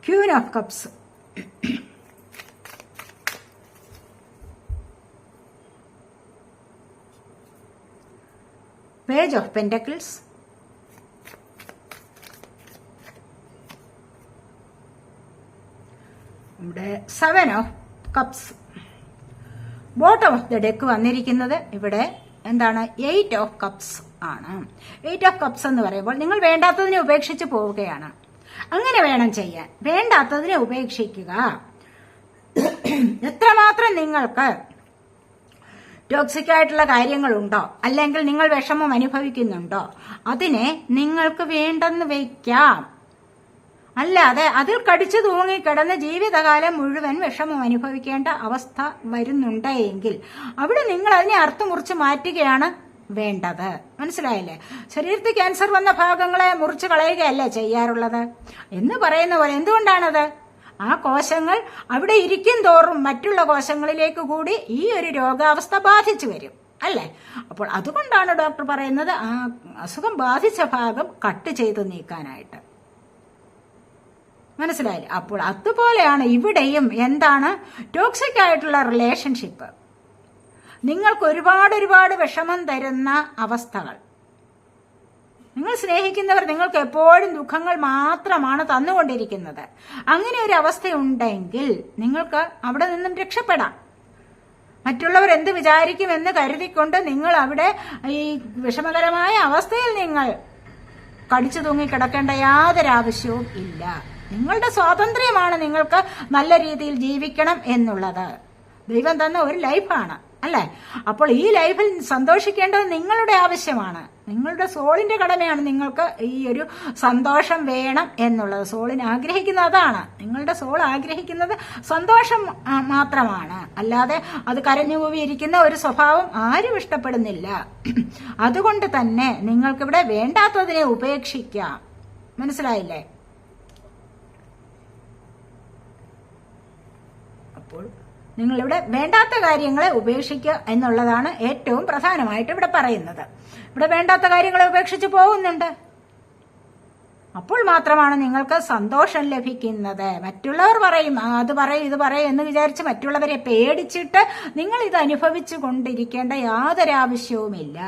Queen of Cups. Page of Pentacles. ഇവിടെ 7 of Cups. Bottom of the deck വന്നിരിക്കുന്നത് ഇവിടെ എന്താണ്? 8 of Cups ആണ്. 8 of Cups എന്ന് പറയുമ്പോൾ നിങ്ങൾ വേണ്ടാത്തതിനെ ഉപേക്ഷിച്ച് പോവുകയാണ്. അങ്ങനെ വേണം ചെയ്യാൻ. വേണ്ടാത്തതിനെ ഉപേക്ഷിക്കുക. എത്രമാത്രം നിങ്ങൾക്ക് ടോക്സിക് ആയിട്ടുള്ള കാര്യങ്ങളുണ്ടോ, അല്ലെങ്കിൽ നിങ്ങൾ വിഷമം അനുഭവിക്കുന്നുണ്ടോ, അതിനെ നിങ്ങൾക്ക് വേണ്ടെന്ന് വയ്ക്കാം. അല്ലാതെ അതിൽ കടിച്ചു തൂങ്ങിക്കിടന്ന് ജീവിതകാലം മുഴുവൻ വിഷമം അനുഭവിക്കേണ്ട അവസ്ഥ വരുന്നുണ്ടെങ്കിൽ അവിടെ നിങ്ങൾ അതിനെ അറുത്തുമുറിച്ച് മാറ്റുകയാണ് വേണ്ടത്. മനസ്സിലായില്ലേ? ശരീരത്തിൽ ക്യാൻസർ വന്ന ഭാഗങ്ങളെ മുറിച്ച് കളയുകയല്ലേ ചെയ്യാറുള്ളത് എന്ന് പറയുന്ന പോലെ. എന്തുകൊണ്ടാണത്? ആ കോശങ്ങൾ അവിടെ ഇരിക്കും തോറും മറ്റുള്ള കോശങ്ങളിലേക്ക് കൂടി ഈ ഒരു രോഗാവസ്ഥ ബാധിച്ചു വരും അല്ലേ? അപ്പോൾ അതുകൊണ്ടാണ് ഡോക്ടർ പറയുന്നത് ആ അസുഖം ബാധിച്ച ഭാഗം കട്ട് ചെയ്ത് നീക്കാനായിട്ട്. മനസ്സിലായില്ലേ? അപ്പോൾ അതുപോലെയാണ് ഇവിടെയും. എന്താണ് ടോക്സിക് ആയിട്ടുള്ള റിലേഷൻഷിപ്പ്, നിങ്ങൾക്ക് ഒരുപാട് വിഷമം തരുന്ന അവസ്ഥകൾ, നിങ്ങൾ സ്നേഹിക്കുന്നവർ നിങ്ങൾക്ക് എപ്പോഴും ദുഃഖങ്ങൾ മാത്രമാണ് തന്നുകൊണ്ടിരിക്കുന്നത്. അങ്ങനെ ഒരു അവസ്ഥയുണ്ടെങ്കിൽ നിങ്ങൾക്ക് അവിടെ നിന്നും രക്ഷപ്പെടാം. മറ്റുള്ളവർ എന്ത് വിചാരിക്കുമെന്ന് കരുതിക്കൊണ്ട് നിങ്ങൾ അവിടെ ഈ വിഷമകരമായ അവസ്ഥയിൽ നിങ്ങൾ കടിച്ചു തൂങ്ങി കിടക്കേണ്ട യാതൊരു ആവശ്യവും ഇല്ല. നിങ്ങളുടെ സ്വാതന്ത്ര്യമാണ് നിങ്ങൾക്ക് നല്ല രീതിയിൽ ജീവിക്കണം എന്നുള്ളത്. ദൈവം തന്ന ഒരു ലൈഫാണ് അല്ലേ? അപ്പോൾ ഈ ലൈഫിൽ സന്തോഷിക്കേണ്ടത് നിങ്ങളുടെ ആവശ്യമാണ്. നിങ്ങളുടെ സോളിന്റെ കടമയാണ് നിങ്ങൾക്ക് ഈ ഒരു സന്തോഷം വേണം എന്നുള്ളത്. സോളിന് ആഗ്രഹിക്കുന്ന അതാണ്. നിങ്ങളുടെ സോൾ ആഗ്രഹിക്കുന്നത് സന്തോഷം മാത്രമാണ്. അല്ലാതെ അത് കരഞ്ഞുകൂവിയിരിക്കുന്ന ഒരു സ്വഭാവം ആരും ഇഷ്ടപ്പെടുന്നില്ല. അതുകൊണ്ട് തന്നെ നിങ്ങൾക്കിവിടെ വേണ്ടാത്തതിനെ ഉപേക്ഷിക്കാം. മനസ്സിലായില്ലേ? അപ്പോൾ നിങ്ങളിവിടെ വേണ്ടാത്ത കാര്യങ്ങളെ ഉപേക്ഷിക്കുക എന്നുള്ളതാണ് ഏറ്റവും പ്രധാനമായിട്ട് ഇവിടെ പറയുന്നത്. ഇവിടെ വേണ്ടാത്ത കാര്യങ്ങളെ ഉപേക്ഷിച്ച് പോകുന്നുണ്ട്. അപ്പോൾ മാത്രമാണ് നിങ്ങൾക്ക് സന്തോഷം ലഭിക്കുന്നത്. മറ്റുള്ളവർ പറയും, അത് പറയും ഇത് പറയും എന്ന് വിചാരിച്ച് മറ്റുള്ളവരെ പേടിച്ചിട്ട് നിങ്ങൾ ഇത് അനുഭവിച്ചു കൊണ്ടിരിക്കേണ്ട യാതൊരാവശ്യവുമില്ല.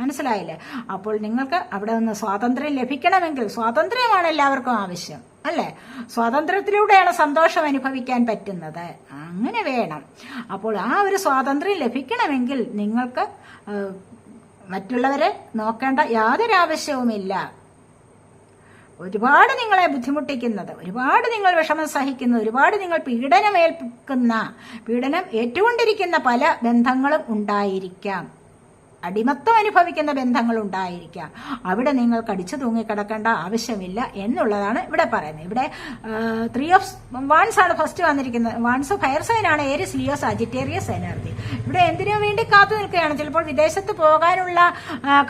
മനസ്സിലായില്ലേ? അപ്പോൾ നിങ്ങൾക്ക് അവിടെ നിന്ന് സ്വാതന്ത്ര്യം ലഭിക്കണമെങ്കിൽ, സ്വാതന്ത്ര്യമാണ് എല്ലാവർക്കും ആവശ്യം അല്ലേ? സ്വാതന്ത്ര്യത്തിലൂടെയാണ് സന്തോഷം അനുഭവിക്കാൻ പറ്റുന്നത്. അങ്ങനെ വേണം. അപ്പോൾ ആ ഒരു സ്വാതന്ത്ര്യം ലഭിക്കണമെങ്കിൽ നിങ്ങൾക്ക് മറ്റുള്ളവരെ നോക്കേണ്ട യാതൊരാവശ്യവുമില്ല. ഒരുപാട് നിങ്ങളെ ബുദ്ധിമുട്ടിക്കുന്നത്, ഒരുപാട് നിങ്ങൾ വിഷമം സഹിക്കുന്ന, ഒരുപാട് നിങ്ങൾ പീഡനം ഏറ്റുകൊണ്ടിരിക്കുന്ന പല ബന്ധങ്ങളും ഉണ്ടായിരിക്കാം. അടിമത്തം അനുഭവിക്കുന്ന ബന്ധങ്ങൾ ഉണ്ടായിരിക്കാം. അവിടെ നിങ്ങൾ കടിച്ചു തൂങ്ങിക്കിടക്കേണ്ട ആവശ്യമില്ല എന്നുള്ളതാണ് ഇവിടെ പറയുന്നത്. ഇവിടെ 3 of Wands ആണ് ഫസ്റ്റ് വന്നിരിക്കുന്നത്. വാൻസ് ഫയർ സൈൻ ആണ്, ഏരിയസ്, ലിയോ, സാജിറ്റേറിയസ് എനർജി. ഇവിടെ എന്തിനു വേണ്ടി കാത്തു നിൽക്കുകയാണ്? ചിലപ്പോൾ വിദേശത്ത് പോകാനുള്ള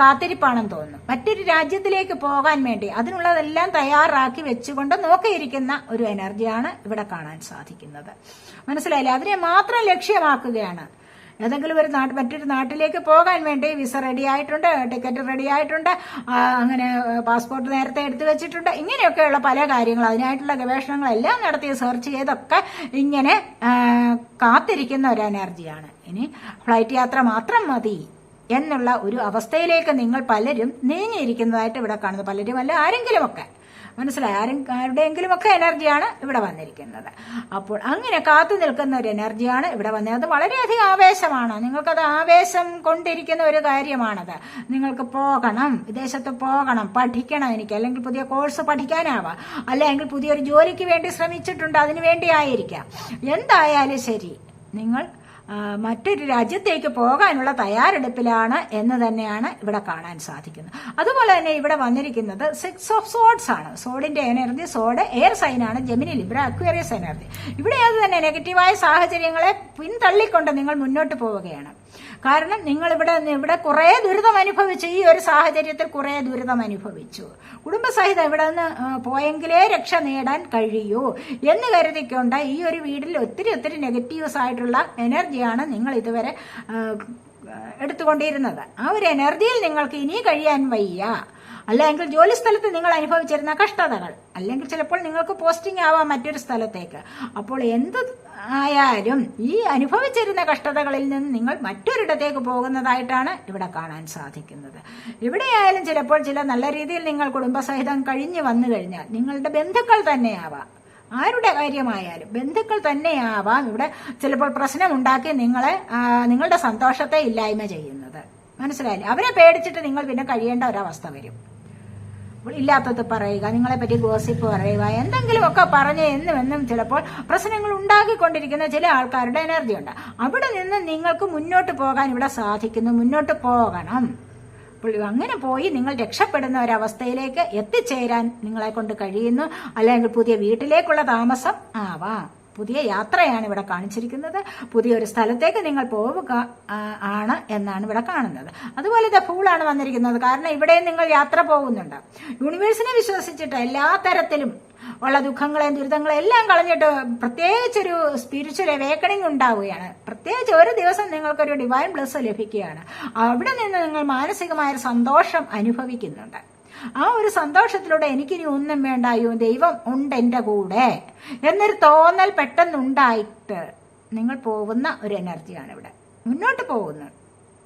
കാത്തിരിപ്പാണെന്ന് തോന്നുന്നു. മറ്റൊരു രാജ്യത്തിലേക്ക് പോകാൻ വേണ്ടി അതിനുള്ളതെല്ലാം തയ്യാറാക്കി വെച്ചുകൊണ്ട് നോക്കിയിരിക്കുന്ന ഒരു എനർജിയാണ് ഇവിടെ കാണാൻ സാധിക്കുന്നത്. മനസ്സിലായില്ലേ? അതിനെ മാത്രം ലക്ഷ്യമാക്കുകയാണ്. ഏതെങ്കിലും ഒരു മറ്റൊരു നാട്ടിലേക്ക് പോകാൻ വേണ്ടി വിസ റെഡി ആയിട്ടുണ്ട്, ടിക്കറ്റ് റെഡി ആയിട്ടുണ്ട്, അങ്ങനെ പാസ്പോർട്ട് നേരത്തെ എടുത്തു വെച്ചിട്ടുണ്ട്. ഇങ്ങനെയൊക്കെയുള്ള പല കാര്യങ്ങൾ, അതിനായിട്ടുള്ള ഗവേഷണങ്ങളെല്ലാം നടത്തി സെർച്ച് ചെയ്തൊക്കെ ഇങ്ങനെ കാത്തിരിക്കുന്ന ഒരു എനർജിയാണ്. ഇനി ഫ്ലൈറ്റ് യാത്ര മാത്രം മതി എന്നുള്ള ഒരു അവസ്ഥയിലേക്ക് നിങ്ങൾ പലരും നീങ്ങിയിരിക്കുന്നതായിട്ട് ഇവിടെ കാണുന്നു. പലരും അല്ല, ആരെങ്കിലുമൊക്കെ. മനസ്സിലായി? ആരുടെയെങ്കിലും ഒക്കെ എനർജിയാണ് ഇവിടെ വന്നിരിക്കുന്നത്. അപ്പോൾ അങ്ങനെ കാത്തു നിൽക്കുന്ന ഒരു എനർജിയാണ് ഇവിടെ വന്നത്. അത് വളരെയധികം ആവേശമാണ്. നിങ്ങൾക്കത് ആവേശം കൊണ്ടിരിക്കുന്ന ഒരു കാര്യമാണത്. നിങ്ങൾക്ക് പോകണം, വിദേശത്ത് പോകണം, പഠിക്കണം എനിക്ക്, അല്ലെങ്കിൽ പുതിയ കോഴ്സ് പഠിക്കാനാവാം, അല്ലെങ്കിൽ പുതിയൊരു ജോലിക്ക് വേണ്ടി ശ്രമിച്ചിട്ടുണ്ട്, അതിനു വേണ്ടി ആയിരിക്കാം. എന്തായാലും ശരി, നിങ്ങൾ മറ്റൊരു രാജ്യത്തേക്ക് പോകാനുള്ള തയ്യാറെടുപ്പിലാണ് എന്ന് തന്നെയാണ് ഇവിടെ കാണാൻ സാധിക്കുന്നത്. അതുപോലെ തന്നെ ഇവിടെ വന്നിരിക്കുന്നത് 6 of Swords ആണ്. സോഡിന്റെ എനർജി, സോഡ് എയർ സൈൻ ആണ്, ജെമിനി, ലിബ്ര, അക്വേറിയസ് എനർജി. ഇവിടെ അത് തന്നെ നെഗറ്റീവായ സാഹചര്യങ്ങളെ പിന്തള്ളിക്കൊണ്ട് നിങ്ങൾ മുന്നോട്ട് പോവുകയാണ്. കാരണം നിങ്ങൾ ഇവിടെ കുറെ ദുരിതം അനുഭവിച്ചു. ഈ ഒരു സാഹചര്യത്തിൽ കുറെ ദുരിതം അനുഭവിച്ചു. കുടുംബസഹിതം ഇവിടെ നിന്ന് പോയെങ്കിലേ രക്ഷ നേടാൻ കഴിയൂ എന്ന് കരുതിക്കൊണ്ട് ഈ ഒരു വീട്ടിൽ ഒത്തിരി നെഗറ്റീവ്സ് ആയിട്ടുള്ള എനർജിയാണ് നിങ്ങൾ ഇതുവരെ എടുത്തുകൊണ്ടിരുന്നത്. ആ ഒരു എനർജിയിൽ നിങ്ങൾക്ക് ഇനി കഴിയാൻ വയ്യ. അല്ലെങ്കിൽ ജോലി സ്ഥലത്ത് നിങ്ങൾ അനുഭവിച്ചിരുന്ന കഷ്ടതകൾ, അല്ലെങ്കിൽ ചിലപ്പോൾ നിങ്ങൾക്ക് പോസ്റ്റിംഗ് ആവാം മറ്റൊരു സ്ഥലത്തേക്ക്. അപ്പോൾ എന്ത് ആയാലും ഈ അനുഭവിച്ചിരുന്ന കഷ്ടതകളിൽ നിന്ന് നിങ്ങൾ മറ്റൊരിടത്തേക്ക് പോകുന്നതായിട്ടാണ് ഇവിടെ കാണാൻ സാധിക്കുന്നത്. ഇവിടെയായാലും ചിലപ്പോൾ ചില നല്ല രീതിയിൽ നിങ്ങൾ കുടുംബസഹിതം കഴിഞ്ഞു വന്നു കഴിഞ്ഞാൽ നിങ്ങളുടെ ബന്ധുക്കൾ തന്നെയാവാം, ആരുടെ കാര്യമായാലും ബന്ധുക്കൾ തന്നെയാവാം ഇവിടെ ചിലപ്പോൾ പ്രശ്നമുണ്ടാക്കി നിങ്ങളുടെ സന്തോഷത്തെ ഇല്ലായ്മ ചെയ്യുന്നത്. മനസ്സിലായില്ലേ? അവരെ പേടിച്ചിട്ട് നിങ്ങൾ പിന്നെ കഴിയേണ്ട ഒരവസ്ഥ വരും. ഇല്ലാത്തത് പറയുക, നിങ്ങളെ പറ്റി ഗോസിപ്പ് പറയുക, എന്തെങ്കിലുമൊക്കെ പറഞ്ഞ് എന്നും ചിലപ്പോൾ പ്രശ്നങ്ങൾ ഉണ്ടാക്കിക്കൊണ്ടിരിക്കുന്ന ചില ആൾക്കാരുടെ എനർജി ഉണ്ട്. അവിടെ നിന്ന് നിങ്ങൾക്ക് മുന്നോട്ട് പോകാൻ ഇവിടെ സാധിക്കുന്നു. മുന്നോട്ട് പോകണം. അപ്പോൾ അങ്ങനെ പോയി നിങ്ങൾ രക്ഷപ്പെടുന്ന ഒരവസ്ഥയിലേക്ക് എത്തിച്ചേരാൻ നിങ്ങളെ കൊണ്ട് കഴിയുന്നു. അല്ലെങ്കിൽ പുതിയ വീട്ടിലേക്കുള്ള താമസം ആവാം. പുതിയ യാത്രയാണ് ഇവിടെ കാണിച്ചിരിക്കുന്നത്. പുതിയൊരു സ്ഥലത്തേക്ക് നിങ്ങൾ പോവുക ആണ് എന്നാണ് ഇവിടെ കാണുന്നത്. അതുപോലെ ഇത് ഫൂളാണ് വന്നിരിക്കുന്നത്. കാരണം ഇവിടെ നിങ്ങൾ യാത്ര പോകുന്നുണ്ട്. യൂണിവേഴ്സിനെ വിശ്വസിച്ചിട്ട് എല്ലാ തരത്തിലും ഉള്ള ദുഃഖങ്ങളെയും ദുരിതങ്ങളെയും എല്ലാം കളഞ്ഞിട്ട് പ്രത്യേകിച്ചൊരു സ്പിരിച്വൽ അവേക്കണിംഗ് ഉണ്ടാവുകയാണ്. പ്രത്യേകിച്ച് ഒരു ദിവസം നിങ്ങൾക്കൊരു ഡിവൈൻ ബ്ലെസ് ലഭിക്കുകയാണ്. അവിടെ നിന്ന് നിങ്ങൾ മാനസികമായൊരു സന്തോഷം അനുഭവിക്കുന്നുണ്ട്. ആ ഒരു സന്തോഷത്തിലൂടെ എനിക്കിനി ഒന്നും വേണ്ട, അയ്യോ ദൈവം ഉണ്ട് എൻ്റെ കൂടെ എന്നൊരു തോന്നൽ പെട്ടെന്നുണ്ടായിട്ട് നിങ്ങൾ പോകുന്ന ഒരു എനർജിയാണ് ഇവിടെ മുന്നോട്ട് പോകുന്നത്.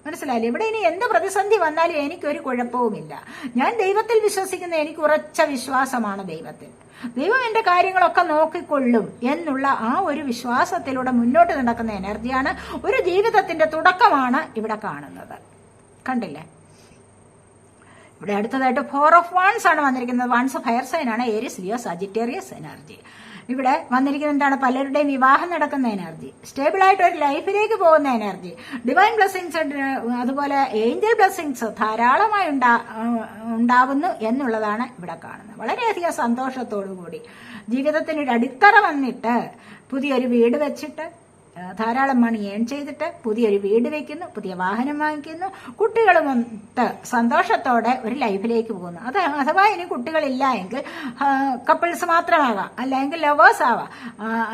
മനസ്സിലായില്ലേ? ഇവിടെ ഇനി എന്ത് പ്രതിസന്ധി വന്നാലും എനിക്കൊരു കുഴപ്പവുമില്ല. ഞാൻ ദൈവത്തിൽ വിശ്വസിക്കുന്ന, എനിക്ക് ഉറച്ച വിശ്വാസമാണ് ദൈവത്തിൽ. ദൈവം എന്റെ കാര്യങ്ങളൊക്കെ നോക്കിക്കൊള്ളും എന്നുള്ള ആ ഒരു വിശ്വാസത്തിലൂടെ മുന്നോട്ട് നടക്കുന്ന എനർജിയാണ്. ഒരു ജീവിതത്തിന്റെ തുടക്കമാണ് ഇവിടെ കാണുന്നത്. കണ്ടില്ലേ? ഇവിടെ അടുത്തതായിട്ട് 4 of Wands ആണ് വന്നിരിക്കുന്നത്. വാൺസ് ഫയർ സൈൻ ആണ്. Aries, Leo, Sagittarius energy. ഇവിടെ വന്നിരിക്കുന്നത് എന്താണ്? പലരുടെയും വിവാഹം നടക്കുന്ന എനർജി, സ്റ്റേബിൾ ആയിട്ട് ഒരു ലൈഫിലേക്ക് പോകുന്ന എനർജി, ഡിവൈൻ ബ്ലെസ്സിങ്സ്, അതുപോലെ ഏഞ്ചൽ ബ്ലെസ്സിങ്സ് ധാരാളമായി ഉണ്ടാവുന്നു എന്നുള്ളതാണ് ഇവിടെ കാണുന്നത്. വളരെയധികം സന്തോഷത്തോടു കൂടി ജീവിതത്തിനൊരു അടിത്തറ വന്നിട്ട് പുതിയൊരു വീട് വെച്ചിട്ട് ധാരാളം മണി ഏൺ ചെയ്തിട്ട് പുതിയൊരു വീട് വെക്കുന്നു, പുതിയ വാഹനം വാങ്ങിക്കുന്നു, കുട്ടികളുമൊത്ത് സന്തോഷത്തോടെ ഒരു ലൈഫിലേക്ക് പോകുന്നു. അത് അഥവാ ഇനി കുട്ടികളില്ല എങ്കിൽ കപ്പിൾസ് മാത്രമാകാം, അല്ലെങ്കിൽ ലവേഴ്സ് ആവാം,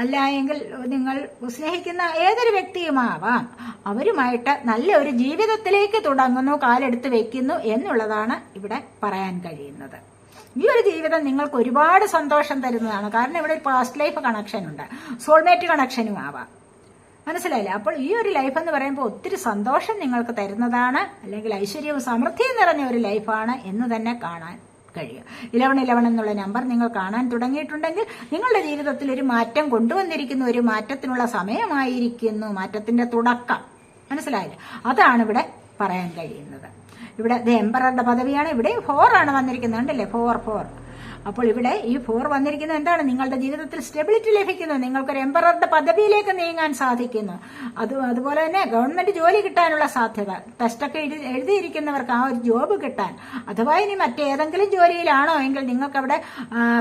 അല്ല എങ്കിൽ നിങ്ങൾ സ്നേഹിക്കുന്ന ഏതൊരു വ്യക്തിയുമാവാം. അവരുമായിട്ട് നല്ലൊരു ജീവിതത്തിലേക്ക് തുടങ്ങുന്നു, കാലെടുത്ത് വെക്കുന്നു എന്നുള്ളതാണ് ഇവിടെ പറയാൻ കഴിയുന്നത്. ഈ ഒരു ജീവിതം നിങ്ങൾക്ക് ഒരുപാട് സന്തോഷം തരുന്നതാണ്. കാരണം ഇവിടെ പാസ്റ്റ് ലൈഫ് കണക്ഷൻ ഉണ്ട്, സോൾമേറ്റ് കണക്ഷനും ആവാം. മനസ്സിലായില്ലേ? അപ്പോൾ ഈ ഒരു ലൈഫ് എന്ന് പറയുമ്പോൾ ഒത്തിരി സന്തോഷം നിങ്ങൾക്ക് തരുന്നതാണ്, അല്ലെങ്കിൽ ഐശ്വര്യവും സമൃദ്ധിയും നിറഞ്ഞ ഒരു ലൈഫാണ് എന്ന് തന്നെ കാണാൻ കഴിയും. 1111 എന്നുള്ള നമ്പർ നിങ്ങൾ കാണാൻ തുടങ്ങിയിട്ടുണ്ടെങ്കിൽ നിങ്ങളുടെ ജീവിതത്തിൽ ഒരു മാറ്റം കൊണ്ടുവന്നിരിക്കുന്നു, ഒരു മാറ്റത്തിനുള്ള സമയമായിരിക്കുന്നു, മാറ്റത്തിന്റെ തുടക്കം. മനസ്സിലായില്ലേ? അതാണ് ഇവിടെ പറയാൻ കഴിയുന്നത്. ഇവിടെ എംപററുടെ പദവിയാണ്. ഇവിടെ 4 ആണ് വന്നിരിക്കുന്നത്. ഉണ്ടല്ലേ? 4. അപ്പോൾ ഇവിടെ ഈ 4 വന്നിരിക്കുന്നത് എന്താണ്? നിങ്ങളുടെ ജീവിതത്തിൽ സ്റ്റെബിലിറ്റി ലഭിക്കുന്നു, നിങ്ങൾക്കൊരു എംപററുടെ പദവിയിലേക്ക് നീങ്ങാൻ സാധിക്കുന്നു. അതുപോലെ തന്നെ ഗവൺമെന്റ് ജോലി കിട്ടാനുള്ള സാധ്യത, ടെസ്റ്റൊക്കെ എഴുതിയിരിക്കുന്നവർക്ക് ആ ഒരു ജോബ് കിട്ടാൻ, അഥവാ ഇനി മറ്റേതെങ്കിലും ജോലിയിലാണോ എങ്കിൽ നിങ്ങൾക്ക് അവിടെ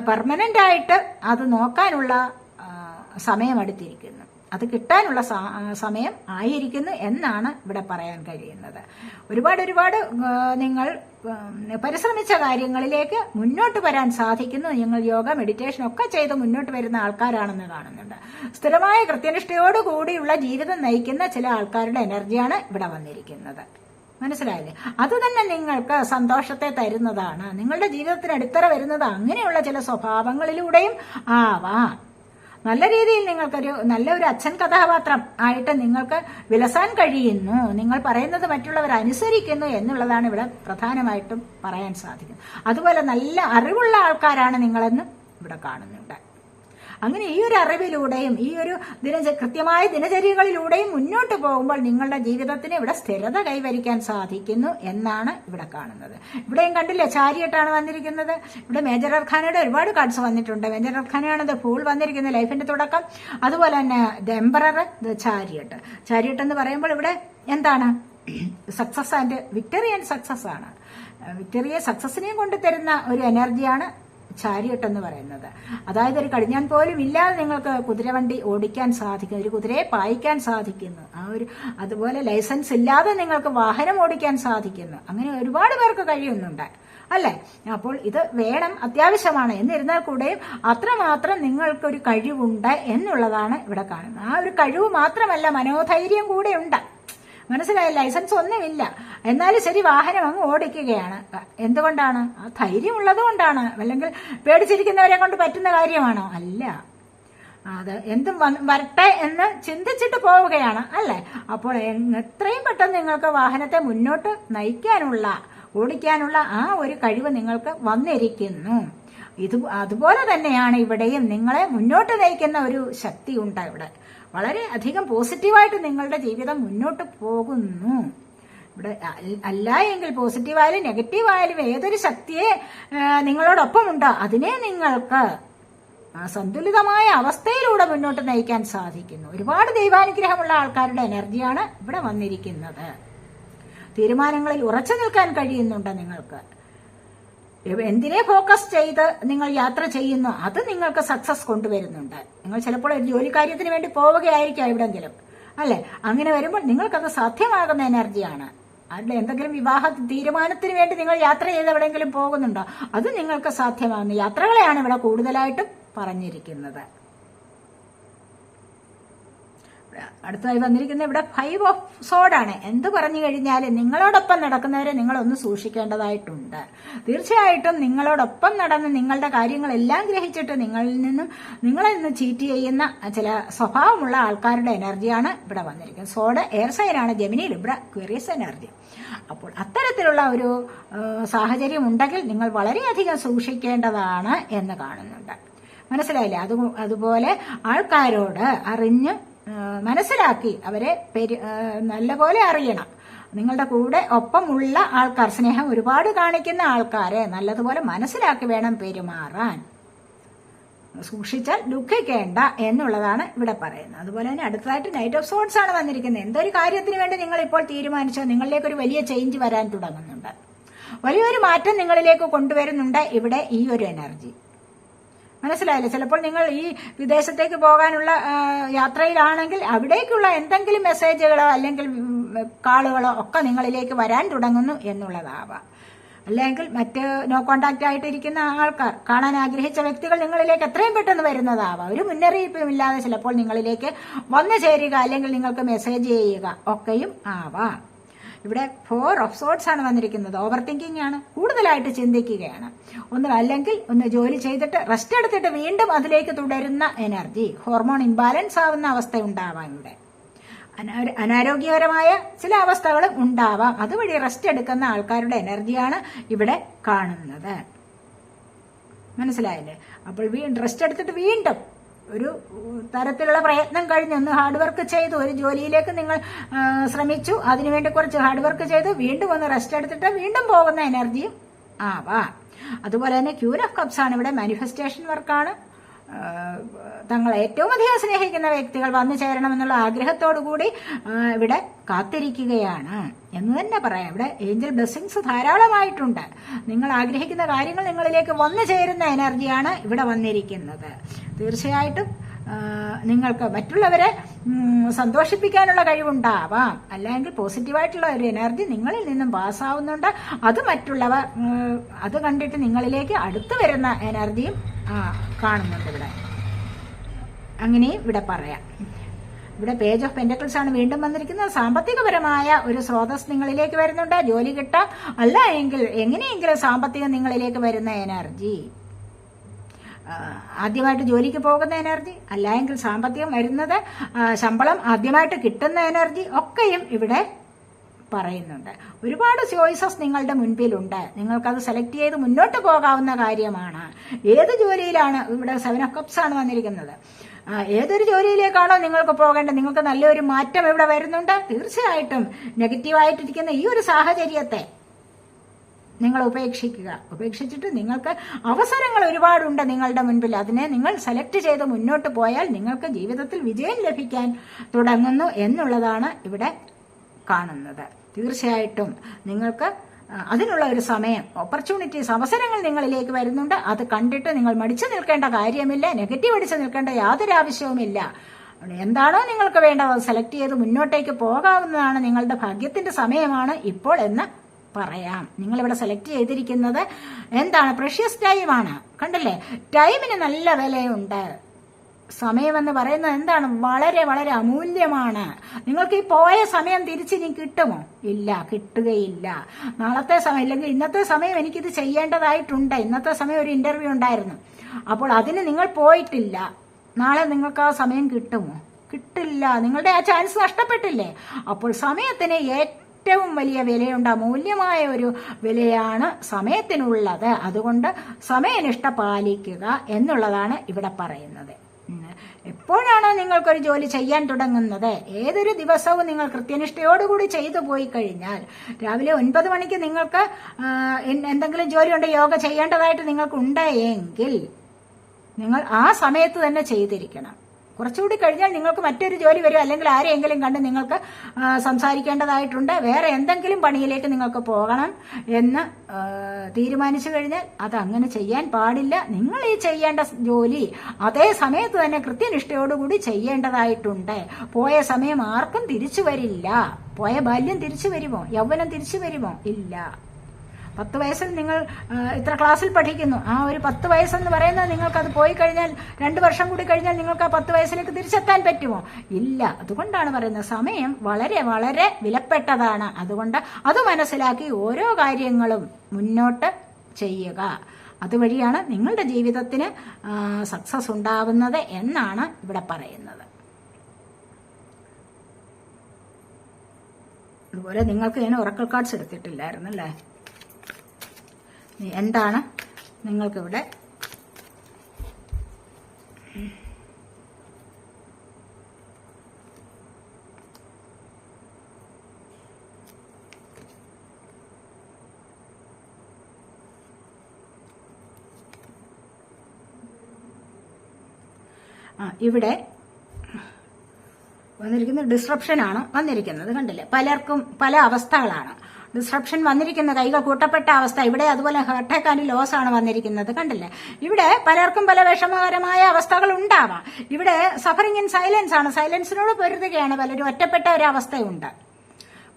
പെർമനന്റ് ആയിട്ട് അത് നോക്കാനുള്ള സമയം അടുത്തിരിക്കുന്നു, അത് കിട്ടാനുള്ള സമയം ആയിരിക്കുന്നു എന്നാണ് ഇവിടെ പറയാൻ കഴിയുന്നത്. ഒരുപാട് നിങ്ങൾ പരിശ്രമിച്ച കാര്യങ്ങളിലേക്ക് മുന്നോട്ട് വരാൻ സാധിക്കുന്നു. നിങ്ങൾ യോഗ, മെഡിറ്റേഷൻ ഒക്കെ ചെയ്ത് മുന്നോട്ട് വരുന്ന ആൾക്കാരാണെന്ന് കാണുന്നുണ്ട്. സ്ഥിരമായ കൃത്യനിഷ്ഠയോടുകൂടിയുള്ള ജീവിതം നയിക്കുന്ന ചില ആൾക്കാരുടെ എനർജിയാണ് ഇവിടെ വന്നിരിക്കുന്നത്. മനസ്സിലായില്ലേ? അത് തന്നെ നിങ്ങൾക്ക് സന്തോഷത്തെ തരുന്നതാണ്. നിങ്ങളുടെ ജീവിതത്തിന് അടിത്തറ വരുന്നത് അങ്ങനെയുള്ള ചില സ്വഭാവങ്ങളിലൂടെയും ആവാം. നല്ല രീതിയിൽ നിങ്ങൾക്കൊരു നല്ലൊരു അച്ഛൻ കഥാപാത്രം ആയിട്ട് നിങ്ങൾക്ക് വിലസാൻ കഴിയുന്നു. നിങ്ങൾ പറയുന്നത് മറ്റുള്ളവർ അനുസരിക്കുന്നു എന്നുള്ളതാണ് ഇവിടെ പ്രധാനമായിട്ടും പറയാൻ സാധിക്കുന്നത്. അതുപോലെ നല്ല അറിവുള്ള ആൾക്കാരാണ് നിങ്ങളെന്നും ഇവിടെ കാണുന്നുണ്ട്. അങ്ങനെ ഈ ഒരു അറിവിലൂടെയും ഈ ഒരു കൃത്യമായ ദിനചര്യകളിലൂടെയും മുന്നോട്ട് പോകുമ്പോൾ നിങ്ങളുടെ ജീവിതത്തിന് ഇവിടെ സ്ഥിരത കൈവരിക്കാൻ സാധിക്കുന്നു എന്നാണ് ഇവിടെ കാണുന്നത്. ഇവിടെയും കണ്ടില്ലേ, ചാരിയട്ടാണ് വന്നിരിക്കുന്നത്. ഇവിടെ മേജർ അർഖാനയുടെ ഒരുപാട് കാർഡ്സ് വന്നിട്ടുണ്ട്. മേജർ അർഖാനയാണ് ദ ഫൂൾ വന്നിരിക്കുന്നത്, ലൈഫിന്റെ തുടക്കം. അതുപോലെ തന്നെ ദ എംപറർ, ദ ചാരിയട്ട്. ചാരിയട്ട് എന്ന് പറയുമ്പോൾ ഇവിടെ എന്താണ്? Success and victory and success ആണ്. വിക്ടറിയെ സക്സസിനെയും കൊണ്ട് തരുന്ന ഒരു എനർജിയാണ് ചാരിയട്ട് എന്ന് പറയുന്നത്. അതായത് ഒരു കടിഞ്ഞാൻ പോലും ഇല്ലാതെ നിങ്ങൾക്ക് കുതിരവണ്ടി ഓടിക്കാൻ സാധിക്കും, ഒരു കുതിരയെ പായിക്കാൻ സാധിക്കുന്നു. അതുപോലെ ലൈസൻസ് ഇല്ലാതെ നിങ്ങൾക്ക് വാഹനം ഓടിക്കാൻ സാധിക്കുന്നു. അങ്ങനെ ഒരുപാട് പേർക്ക് കഴിയുന്നുണ്ട്, അല്ലെ? അപ്പോൾ ഇത് വേണം, അത്യാവശ്യമാണ്. എന്നിരുന്നാൽ കൂടെയും അത്രമാത്രം നിങ്ങൾക്കൊരു കഴിവുണ്ട് എന്നുള്ളതാണ് ഇവിടെ കാണുന്നത്. ആ ഒരു കഴിവ് മാത്രമല്ല, മനോധൈര്യം കൂടെ ഉണ്ട്. മനസ്സിലായി? ലൈസൻസ് ഒന്നുമില്ല, എന്നാലും ശരി വാഹനം അങ്ങ് ഓടിക്കുകയാണ്. എന്തുകൊണ്ടാണ്? ആ ധൈര്യം ഉള്ളത് കൊണ്ടാണ്. അല്ലെങ്കിൽ പേടിച്ചിരിക്കുന്നവരെ കൊണ്ട് പറ്റുന്ന കാര്യമാണോ? അല്ല. അത് എന്തും വരട്ടെ എന്ന് ചിന്തിച്ചിട്ട് പോവുകയാണ്, അല്ലേ? അപ്പോൾ എത്രയും പെട്ടെന്ന് നിങ്ങൾക്ക് വാഹനത്തെ മുന്നോട്ട് നയിക്കാനുള്ള, ഓടിക്കാനുള്ള ആ ഒരു കഴിവ് നിങ്ങൾക്ക് വന്നിരിക്കുന്നു. അതുപോലെ തന്നെയാണ് ഇവിടെയും നിങ്ങളെ മുന്നോട്ട് നയിക്കുന്ന ഒരു ശക്തി ഉണ്ട് ഇവിടെ. വളരെ അധികം പോസിറ്റീവായിട്ട് നിങ്ങളുടെ ജീവിതം മുന്നോട്ട് പോകുന്നു. ഇവിടെ അല്ല എങ്കിൽ പോസിറ്റീവായാലും നെഗറ്റീവായാലും ഏതൊരു ശക്തിയെ നിങ്ങളോടൊപ്പമുണ്ടോ അതിനെ നിങ്ങൾക്ക് സന്തുലിതമായ അവസ്ഥയിലൂടെ മുന്നോട്ട് നയിക്കാൻ സാധിക്കുന്നു. ഒരുപാട് ദൈവാനുഗ്രഹമുള്ള ആൾക്കാരുടെ എനർജിയാണ് ഇവിടെ വന്നിരിക്കുന്നത്. തീരുമാനങ്ങളിൽ ഉറച്ചു നിൽക്കാൻ കഴിയുന്നുണ്ട് നിങ്ങൾക്ക്. എന്തിനെ ഫോക്കസ് ചെയ്ത് നിങ്ങൾ യാത്ര ചെയ്യുന്നു അത് നിങ്ങൾക്ക് സക്സസ് കൊണ്ടുവരുന്നുണ്ട്. നിങ്ങൾ ചിലപ്പോൾ ഒരു ജോലി കാര്യത്തിന് വേണ്ടി പോവുകയായിരിക്കാം എവിടെങ്കിലും, അല്ലെ? അങ്ങനെ വരുമ്പോൾ നിങ്ങൾക്കത് സാധ്യമാകുന്ന എനർജിയാണ്. അതിൽ എന്തെങ്കിലും വിവാഹ തീരുമാനത്തിന് വേണ്ടി നിങ്ങൾ യാത്ര ചെയ്ത് എവിടെയെങ്കിലും പോകുന്നുണ്ടോ, അത് നിങ്ങൾക്ക് സാധ്യമാകുന്ന യാത്രകളെയാണ് ഇവിടെ കൂടുതലായിട്ടും പറഞ്ഞിരിക്കുന്നത്. അടുത്തതായി വന്നിരിക്കുന്ന ഇവിടെ 5 ഓഫ് സോഡാണ്. എന്ത് പറഞ്ഞു കഴിഞ്ഞാൽ നിങ്ങളോടൊപ്പം നടക്കുന്നവരെ നിങ്ങളൊന്ന് സൂക്ഷിക്കേണ്ടതായിട്ടുണ്ട്. തീർച്ചയായിട്ടും നിങ്ങളോടൊപ്പം നടന്ന് നിങ്ങളുടെ കാര്യങ്ങളെല്ലാം ഗ്രഹിച്ചിട്ട് നിങ്ങളിൽ നിന്ന് ചീറ്റ് ചെയ്യുന്ന ചില സ്വഭാവമുള്ള ആൾക്കാരുടെ എനർജിയാണ് ഇവിടെ വന്നിരിക്കുന്നത്. സോഡ് എയർ സൈനാണ്, ജെമിനി, ലിബ്ര, ക്വേറിയസ് എനർജി. അപ്പോൾ അത്തരത്തിലുള്ള ഒരു സാഹചര്യം ഉണ്ടെങ്കിൽ നിങ്ങൾ വളരെയധികം സൂക്ഷിക്കേണ്ടതാണ് എന്ന് കാണുന്നുണ്ട്. മനസ്സിലായില്ലേ? അതുപോലെ ആൾക്കാരോട് അറിഞ്ഞ് മനസ്സിലാക്കി അവരെ നല്ലപോലെ അറിയണം. നിങ്ങളുടെ കൂടെ ഒപ്പമുള്ള ആൾക്കാർ, സ്നേഹം ഒരുപാട് കാണിക്കുന്ന ആൾക്കാരെ നല്ലതുപോലെ മനസ്സിലാക്കി വേണം പെരുമാറാൻ. സൂക്ഷിച്ചാൽ ദുഃഖിക്കേണ്ട എന്നുള്ളതാണ് ഇവിടെ പറയുന്നത്. അതുപോലെ തന്നെ അടുത്തതായിട്ട് നൈറ്റ് ഓഫ് സോഡ്സ് ആണ് വന്നിരിക്കുന്നത്. എന്തൊരു കാര്യത്തിന് വേണ്ടി നിങ്ങൾ ഇപ്പോൾ തീരുമാനിച്ചോ നിങ്ങളിലേക്ക് ഒരു വലിയ ചേഞ്ച് വരാൻ തുടങ്ങുന്നുണ്ട്, വലിയൊരു മാറ്റം നിങ്ങളിലേക്ക് കൊണ്ടുവരുന്നുണ്ട് ഇവിടെ ഈ ഒരു എനർജി. മനസ്സിലായില്ലേ? ചിലപ്പോൾ നിങ്ങൾ ഈ വിദേശത്തേക്ക് പോകാനുള്ള യാത്രയിലാണെങ്കിൽ അവിടേക്കുള്ള എന്തെങ്കിലും മെസ്സേജുകളോ അല്ലെങ്കിൽ കാളുകളോ ഒക്കെ നിങ്ങളിലേക്ക് വരാൻ തുടങ്ങുന്നു എന്നുള്ളതാവാം. അല്ലെങ്കിൽ മറ്റ് നോ കോണ്ടാക്ട് ആയിട്ടിരിക്കുന്ന ആൾക്കാർ, കാണാൻ ആഗ്രഹിച്ച വ്യക്തികൾ നിങ്ങളിലേക്ക് എത്രയും പെട്ടെന്ന് വരുന്നതാവാം. ഒരു മുന്നറിയിപ്പും ഇല്ലാതെ ചിലപ്പോൾ നിങ്ങളിലേക്ക് വന്നു ചേരുക അല്ലെങ്കിൽ നിങ്ങൾക്ക് മെസ്സേജ് ചെയ്യുക ഒക്കെയും ആവാം. ഇവിടെ 4 ഓഫ് സോഡ്സ് ആണ് വന്നിരിക്കുന്നത്. ഓവർ തിങ്കിങ് ആണ്, കൂടുതലായിട്ട് ചിന്തിക്കുകയാണ്. അല്ലെങ്കിൽ ഒന്ന് ജോലി ചെയ്തിട്ട് റെസ്റ്റ് എടുത്തിട്ട് വീണ്ടും അതിലേക്ക് തുടരുന്ന എനർജി. ഹോർമോൺ ഇംബാലൻസ് ആവുന്ന അവസ്ഥ ഉണ്ടാവാം. ഇവിടെ അനാരോഗ്യകരമായ ചില അവസ്ഥകളും ഉണ്ടാവാം. അതുവഴി റെസ്റ്റ് എടുക്കുന്ന ആൾക്കാരുടെ എനർജിയാണ് ഇവിടെ കാണുന്നത്. മനസ്സിലായില്ലേ? അപ്പോൾ റെസ്റ്റ് എടുത്തിട്ട് വീണ്ടും ഒരു തരത്തിലുള്ള പ്രയത്നം കഴിഞ്ഞ് ഒന്ന് ഹാർഡ് വർക്ക് ചെയ്തു ഒരു ജോലിയിലേക്ക് നിങ്ങൾ ശ്രമിച്ചു, അതിനുവേണ്ടി കുറച്ച് ഹാർഡ് വർക്ക് ചെയ്ത് വീണ്ടും ഒന്ന് റെസ്റ്റ് എടുത്തിട്ട് വീണ്ടും പോകുന്ന എനർജിയും ആവാം. അതുപോലെ തന്നെ ക്യൂൻ ഓഫ് കപ്സ് ആണ് ഇവിടെ. മാനിഫെസ്റ്റേഷൻ വർക്കാണ്. തങ്ങളെ ഏറ്റവും അധികം സ്നേഹിക്കുന്ന വ്യക്തികൾ വന്നു ചേരണമെന്നുള്ള ആഗ്രഹത്തോടു കൂടി ഇവിടെ കാത്തിരിക്കുകയാണ് എന്ന് തന്നെ പറയാം. ഇവിടെ ഏഞ്ചൽ ബ്ലെസ്സിങ്സ് ധാരാളമായിട്ടുണ്ട്. നിങ്ങൾ ആഗ്രഹിക്കുന്ന കാര്യങ്ങൾ നിങ്ങളിലേക്ക് വന്നു ചേരുന്ന എനർജിയാണ് ഇവിടെ വന്നിരിക്കുന്നത്. തീർച്ചയായിട്ടും നിങ്ങൾക്ക് മറ്റുള്ളവരെ സന്തോഷിപ്പിക്കാനുള്ള കഴിവുണ്ടാവാം, അല്ലെങ്കിൽ പോസിറ്റീവായിട്ടുള്ള ഒരു എനർജി നിങ്ങളിൽ നിന്നും പാസ്സാവുന്നുണ്ട്. അത് മറ്റുള്ളവർ അത് കണ്ടിട്ട് നിങ്ങളിലേക്ക് അടുത്തു വരുന്ന എനർജിയും കാണുന്നുണ്ട് ഇവിടെ. അങ്ങനെയും ഇവിടെ പറയാം. ഇവിടെ പേജ് ഓഫ് പെന്റക്കിൾസ് ആണ് വീണ്ടും വന്നിരിക്കുന്നത്. സാമ്പത്തികപരമായ ഒരു സ്രോതസ് നിങ്ങളിലേക്ക് വരുന്നുണ്ട്. ജോലി കിട്ടാം, അല്ല എങ്കിൽ എങ്ങനെയെങ്കിലും സാമ്പത്തികം നിങ്ങളിലേക്ക് വരുന്ന എനർജി. ആദ്യമായിട്ട് ജോലിക്ക് പോകുന്ന എനർജി, അല്ല എങ്കിൽ സാമ്പത്തികം വരുന്നത്, ശമ്പളം ആദ്യമായിട്ട് കിട്ടുന്ന എനർജി ഒക്കെയും ഇവിടെ പറയുന്നുണ്ട്. ഒരുപാട് ചോയ്സസ് നിങ്ങളുടെ മുൻപിലുണ്ട്. നിങ്ങൾക്കത് സെലക്ട് ചെയ്ത് മുന്നോട്ട് പോകാവുന്ന കാര്യമാണ്. ഏത് ജോലിയിലാണ് ഇവിടെ 7 ഓഫ് കപ്സ് ആണ് വന്നിരിക്കുന്നത്. ഏതൊരു ജോലിയിലേക്കാണോ നിങ്ങൾക്ക് പോകേണ്ടത്, നിങ്ങൾക്ക് നല്ലൊരു മാറ്റം ഇവിടെ വരുന്നുണ്ട്. തീർച്ചയായിട്ടും നെഗറ്റീവായിട്ടിരിക്കുന്ന ഈ ഒരു സാഹചര്യത്തെ നിങ്ങൾ ഉപേക്ഷിച്ചിട്ട് നിങ്ങൾക്ക് അവസരങ്ങൾ ഒരുപാടുണ്ട് നിങ്ങളുടെ മുൻപിൽ. അതിനെ നിങ്ങൾ സെലക്ട് ചെയ്ത് മുന്നോട്ട് പോയാൽ നിങ്ങൾക്ക് ജീവിതത്തിൽ വിജയം ലഭിക്കാൻ തുടങ്ങുന്നു എന്നുള്ളതാണ് ഇവിടെ കാണുന്നത്. തീർച്ചയായിട്ടും നിങ്ങൾക്ക് അതിനുള്ള ഒരു സമയം, ഓപ്പർച്യൂണിറ്റീസ്, അവസരങ്ങൾ നിങ്ങളിലേക്ക് വരുന്നുണ്ട്. അത് കണ്ടിട്ട് നിങ്ങൾ മടിച്ചു നിൽക്കേണ്ട കാര്യമില്ല, നെഗറ്റീവ് അടിച്ചു നിൽക്കേണ്ട യാതൊരു ആവശ്യവുമില്ല. എന്താണോ നിങ്ങൾക്ക് വേണ്ടത് അത് സെലക്ട് ചെയ്ത് മുന്നോട്ടേക്ക് പോകാവുന്നതാണ്. നിങ്ങളുടെ ഭാഗ്യത്തിന്റെ സമയമാണ് ഇപ്പോൾ എന്ന് പറയാം. നിങ്ങളിവിടെ സെലക്ട് ചെയ്തിരിക്കുന്നത് എന്താണ്? പ്രഷ്യസ് ടൈമാണ്. കണ്ടല്ലേ? ടൈമിന് നല്ല വിലയുണ്ട്. സമയമെന്ന് പറയുന്നത് എന്താണ്? വളരെ വളരെ അമൂല്യമാണ്. നിങ്ങൾക്ക് ഈ പോയ സമയം തിരിച്ചിനി കിട്ടുമോ? ഇല്ല, കിട്ടുകയില്ല. നാളത്തെ സമയം അല്ലെങ്കിൽ ഇന്നത്തെ സമയം എനിക്കിത് ചെയ്യേണ്ടതായിട്ടുണ്ട്. ഇന്നത്തെ സമയം ഒരു ഇന്റർവ്യൂ ഉണ്ടായിരുന്നു, അപ്പോൾ അതിന് നിങ്ങൾ പോയിട്ടില്ല. നാളെ നിങ്ങൾക്ക് ആ സമയം കിട്ടുമോ? കിട്ടില്ല. നിങ്ങളുടെ ആ ചാൻസ് നഷ്ടപ്പെട്ടില്ലേ? അപ്പോൾ സമയത്തിന് ഏറ്റവും വലിയ വിലയുണ്ട്. അമൂല്യമായ ഒരു വിലയാണ് സമയത്തിനുള്ളത്. അതുകൊണ്ട് സമയനിഷ്ഠ പാലിക്കുക എന്നുള്ളതാണ് ഇവിടെ പറയുന്നത്. എപ്പോഴാണോ നിങ്ങൾക്കൊരു ജോലി ചെയ്യാൻ തുടങ്ങുന്നത്, ഏതൊരു ദിവസവും നിങ്ങൾ കൃത്യനിഷ്ഠയോടുകൂടി ചെയ്തു പോയി കഴിഞ്ഞാൽ, രാവിലെ 9 മണിക്ക് നിങ്ങൾക്ക് എന്തെങ്കിലും ജോലിയുണ്ട്, യോഗ ചെയ്യേണ്ടതായിട്ട് നിങ്ങൾക്കുണ്ട് എങ്കിൽ നിങ്ങൾ ആ സമയത്ത് തന്നെ ചെയ്തിരിക്കണം. കുറച്ചുകൂടി കഴിഞ്ഞാൽ നിങ്ങൾക്ക് മറ്റൊരു ജോലി വരും, അല്ലെങ്കിൽ ആരെയെങ്കിലും കണ്ട് നിങ്ങൾക്ക് സംസാരിക്കേണ്ടതായിട്ടുണ്ട്, വേറെ എന്തെങ്കിലും പണിയിലേക്ക് നിങ്ങൾക്ക് പോകണം എന്ന് തീരുമാനിച്ചു കഴിഞ്ഞാൽ അത് അങ്ങനെ ചെയ്യാൻ പാടില്ല. നിങ്ങൾ ഈ ചെയ്യേണ്ട ജോലി അതേ സമയത്ത് തന്നെ കൃത്യനിഷ്ഠയോടുകൂടി ചെയ്യേണ്ടതായിട്ടുണ്ട്. പോയ സമയം ആർക്കും തിരിച്ചു വരില്ല. പോയ ബാല്യം തിരിച്ചു വരുമോ? യൗവനം തിരിച്ചു വരുമോ? ഇല്ല. 10 വയസ്സിൽ നിങ്ങൾ ഇത്ര ക്ലാസ്സിൽ പഠിക്കുന്നു, ആ ഒരു 10 വയസ്സെന്ന് പറയുന്നത് നിങ്ങൾക്കത് പോയി കഴിഞ്ഞാൽ 2 വർഷം കൂടി കഴിഞ്ഞാൽ നിങ്ങൾക്ക് ആ 10 വയസ്സിലേക്ക് തിരിച്ചെത്താൻ പറ്റുമോ? ഇല്ല. അതുകൊണ്ടാണ് പറയുന്നത് സമയം വളരെ വളരെ വിലപ്പെട്ടതാണ്. അതുകൊണ്ട് അത് മനസ്സിലാക്കി ഓരോ കാര്യങ്ങളും മുന്നോട്ട് ചെയ്യുക. അതുവഴിയാണ് നിങ്ങളുടെ ജീവിതത്തിന് സക്സസ് ഉണ്ടാവുന്നത് എന്നാണ് ഇവിടെ പറയുന്നത്. അതുപോലെ നിങ്ങൾക്ക് ഞാൻ ഒറക്കൽ കാർഡ്സ് എടുത്തിട്ടില്ലായിരുന്നു അല്ലേ? എന്താണ് നിങ്ങൾക്കിവിടെ ഇവിടെ വന്നിരിക്കുന്നത് ഡിസ്റപ്ഷനാണ് വന്നിരിക്കുന്നത്. കണ്ടില്ലേ? പലർക്കും പല അവസ്ഥകളാണ്. ഡിസ്റപ്ഷൻ വന്നിരിക്കുന്ന കൈകൾ കൂട്ടപ്പെട്ട അവസ്ഥ. ഇവിടെ അതുപോലെ ഹാർട്ട് അറ്റാക്ക് ആൻഡ് ലോസ് ആണ് വന്നിരിക്കുന്നത്. കണ്ടില്ലേ? ഇവിടെ പലർക്കും പല വിഷമകരമായ അവസ്ഥകൾ ഉണ്ടാവാം. ഇവിടെ സഫറിംഗ് ഇൻ സൈലൻസ് ആണ്. സൈലൻസിനോട് പൊരുതുകയാണ് പലരും. ഒറ്റപ്പെട്ട ഒരു അവസ്ഥയുണ്ട്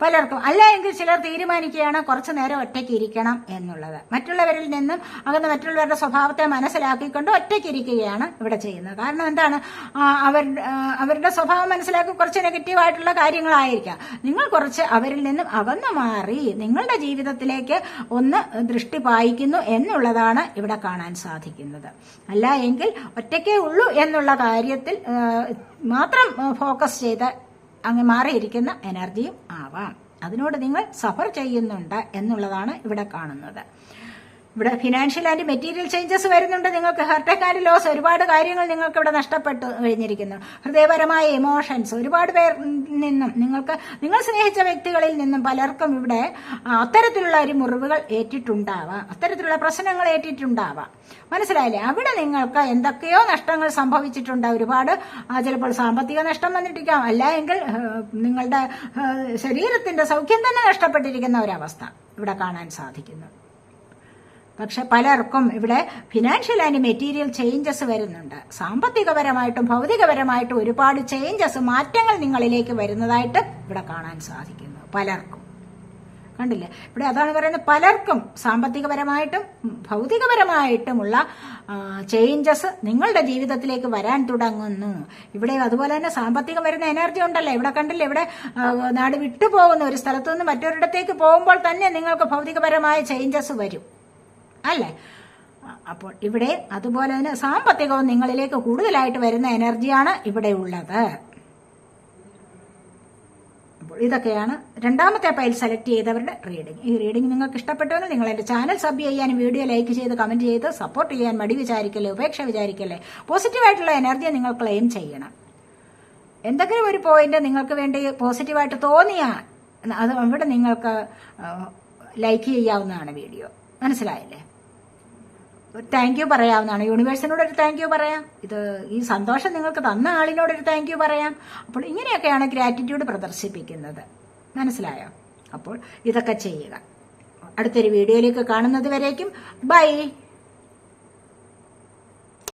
പലർക്കും. അല്ല എങ്കിൽ ചിലർ തീരുമാനിക്കുകയാണ് കുറച്ചു നേരം ഒറ്റയ്ക്ക് ഇരിക്കണം എന്നുള്ളത്. മറ്റുള്ളവരിൽ നിന്നും അകന്ന് മറ്റുള്ളവരുടെ സ്വഭാവത്തെ മനസ്സിലാക്കിക്കൊണ്ട് ഒറ്റയ്ക്ക് ഇരിക്കുകയാണ് ഇവിടെ ചെയ്യുന്നത്. കാരണം എന്താണ്? അവരുടെ സ്വഭാവം മനസ്സിലാക്കി കുറച്ച് നെഗറ്റീവായിട്ടുള്ള കാര്യങ്ങളായിരിക്കാം. നിങ്ങൾ കുറച്ച് അവരിൽ നിന്നും അകന്നു മാറി നിങ്ങളുടെ ജീവിതത്തിലേക്ക് ഒന്ന് ദൃഷ്ടി പായിക്കുന്നു എന്നുള്ളതാണ് ഇവിടെ കാണാൻ സാധിക്കുന്നത്. അല്ല എങ്കിൽ ഒറ്റയ്ക്കേ ഉള്ളൂ എന്നുള്ള കാര്യത്തിൽ മാത്രം ഫോക്കസ് ചെയ്ത് അങ്ങ് മാറിയിരിക്കുന്ന എനർജിയും ആവാം. അതിനോട് നിങ്ങൾ സഫർ ചെയ്യുന്നുണ്ട് എന്നുള്ളതാണ് ഇവിടെ കാണുന്നത്. ഇവിടെ ഫിനാൻഷ്യൽ ആൻഡ് മെറ്റീരിയൽ ചേഞ്ചസ് വരുന്നുണ്ട്. നിങ്ങൾക്ക് ഹാർട്ട് അറ്റാക്ക് ആൻഡ് ലോസ്, ഒരുപാട് കാര്യങ്ങൾ നിങ്ങൾക്ക് ഇവിടെ നഷ്ടപ്പെട്ടു കഴിഞ്ഞിരിക്കുന്നു. ഹൃദയപരമായ ഇമോഷൻസ് ഒരുപാട് പേർ നിന്നും നിങ്ങൾ സ്നേഹിച്ച വ്യക്തികളിൽ നിന്നും പലർക്കും ഇവിടെ അത്തരത്തിലുള്ള ഒരു മുറിവുകൾ ഏറ്റിട്ടുണ്ടാവാം, അത്തരത്തിലുള്ള പ്രശ്നങ്ങൾ ഏറ്റിട്ടുണ്ടാവാം. മനസ്സിലായില്ലേ? അവിടെ നിങ്ങൾക്ക് എന്തൊക്കെയോ നഷ്ടങ്ങൾ സംഭവിച്ചിട്ടുണ്ട്. ഒരുപാട് ചിലപ്പോൾ സാമ്പത്തിക നഷ്ടം വന്നിട്ടിരിക്കാം, അല്ല എങ്കിൽ നിങ്ങളുടെ ശരീരത്തിന്റെ സൗഖ്യം തന്നെ നഷ്ടപ്പെട്ടിരിക്കുന്ന ഒരവസ്ഥ ഇവിടെ കാണാൻ സാധിക്കുന്നു. പക്ഷെ പലർക്കും ഇവിടെ ഫിനാൻഷ്യൽ ആൻഡ് മെറ്റീരിയൽ ചേഞ്ചസ് വരുന്നുണ്ട്. സാമ്പത്തികപരമായിട്ടും ഭൗതികപരമായിട്ടും ഒരുപാട് ചേഞ്ചസ്, മാറ്റങ്ങൾ നിങ്ങളിലേക്ക് വരുന്നതായിട്ട് ഇവിടെ കാണാൻ സാധിക്കുന്നു പലർക്കും. കണ്ടില്ലേ? ഇവിടെ അതാണ് പറയുന്നത്, പലർക്കും സാമ്പത്തികപരമായിട്ടും ഭൗതികപരമായിട്ടുമുള്ള ചേഞ്ചസ് നിങ്ങളുടെ ജീവിതത്തിലേക്ക് വരാൻ തുടങ്ങുന്നു. ഇവിടെ അതുപോലെ തന്നെ സാമ്പത്തികം വരുന്ന എനർജി ഉണ്ടല്ലോ. ഇവിടെ കണ്ടില്ലേ? ഇവിടെ നാട് വിട്ടുപോകുന്ന ഒരു സ്ഥലത്തു നിന്ന് മറ്റൊരിടത്തേക്ക് പോകുമ്പോൾ തന്നെ നിങ്ങൾക്ക് ഭൗതികപരമായ ചേഞ്ചസ് വരും അല്ലേ? അപ്പോൾ ഇവിടെ അതുപോലെ തന്നെ സാമ്പത്തികവും നിങ്ങളിലേക്ക് കൂടുതലായിട്ട് വരുന്ന എനർജിയാണ് ഇവിടെ ഉള്ളത്. അപ്പോൾ ഇതൊക്കെയാണ് രണ്ടാമത്തെ പൈൽ സെലക്ട് ചെയ്തവരുടെ റീഡിംഗ്. ഈ റീഡിംഗ് നിങ്ങൾക്ക് ഇഷ്ടപ്പെട്ടുവെങ്കിൽ നിങ്ങൾ എന്റെ ചാനൽ സബ് ചെയ്യാനും വീഡിയോ ലൈക്ക് ചെയ്ത് കമന്റ് ചെയ്ത് സപ്പോർട്ട് ചെയ്യാൻ മടി വിചാരിക്കല്ലേ, ഉപേക്ഷ വിചാരിക്കല്ലേ. പോസിറ്റീവായിട്ടുള്ള എനർജിയെ നിങ്ങൾ ക്ലെയിം ചെയ്യണം. എന്തെങ്കിലും ഒരു പോയിന്റ് നിങ്ങൾക്ക് വേണ്ടി പോസിറ്റീവായിട്ട് തോന്നിയാൽ അത് അവിടെ നിങ്ങൾക്ക് ലൈക്ക് ചെയ്യാവുന്നതാണ് വീഡിയോ. മനസ്സിലായില്ലേ? താങ്ക് യു പറയാവുന്നതാണ്. യൂണിവേഴ്സിനോട് ഒരു താങ്ക് യു പറയാം. ഈ സന്തോഷം നിങ്ങൾക്ക് തന്ന ആളിനോട് ഒരു താങ്ക് യു പറയാം. അപ്പോൾ ഇങ്ങനെയൊക്കെയാണ് ഗ്രാറ്റിറ്റ്യൂഡ് പ്രദർശിപ്പിക്കുന്നത്. മനസ്സിലായോ? അപ്പോൾ ഇതൊക്കെ ചെയ്യുക. അടുത്തൊരു വീഡിയോയിലേക്ക് കാണുന്നത് വരേക്കും ബൈ.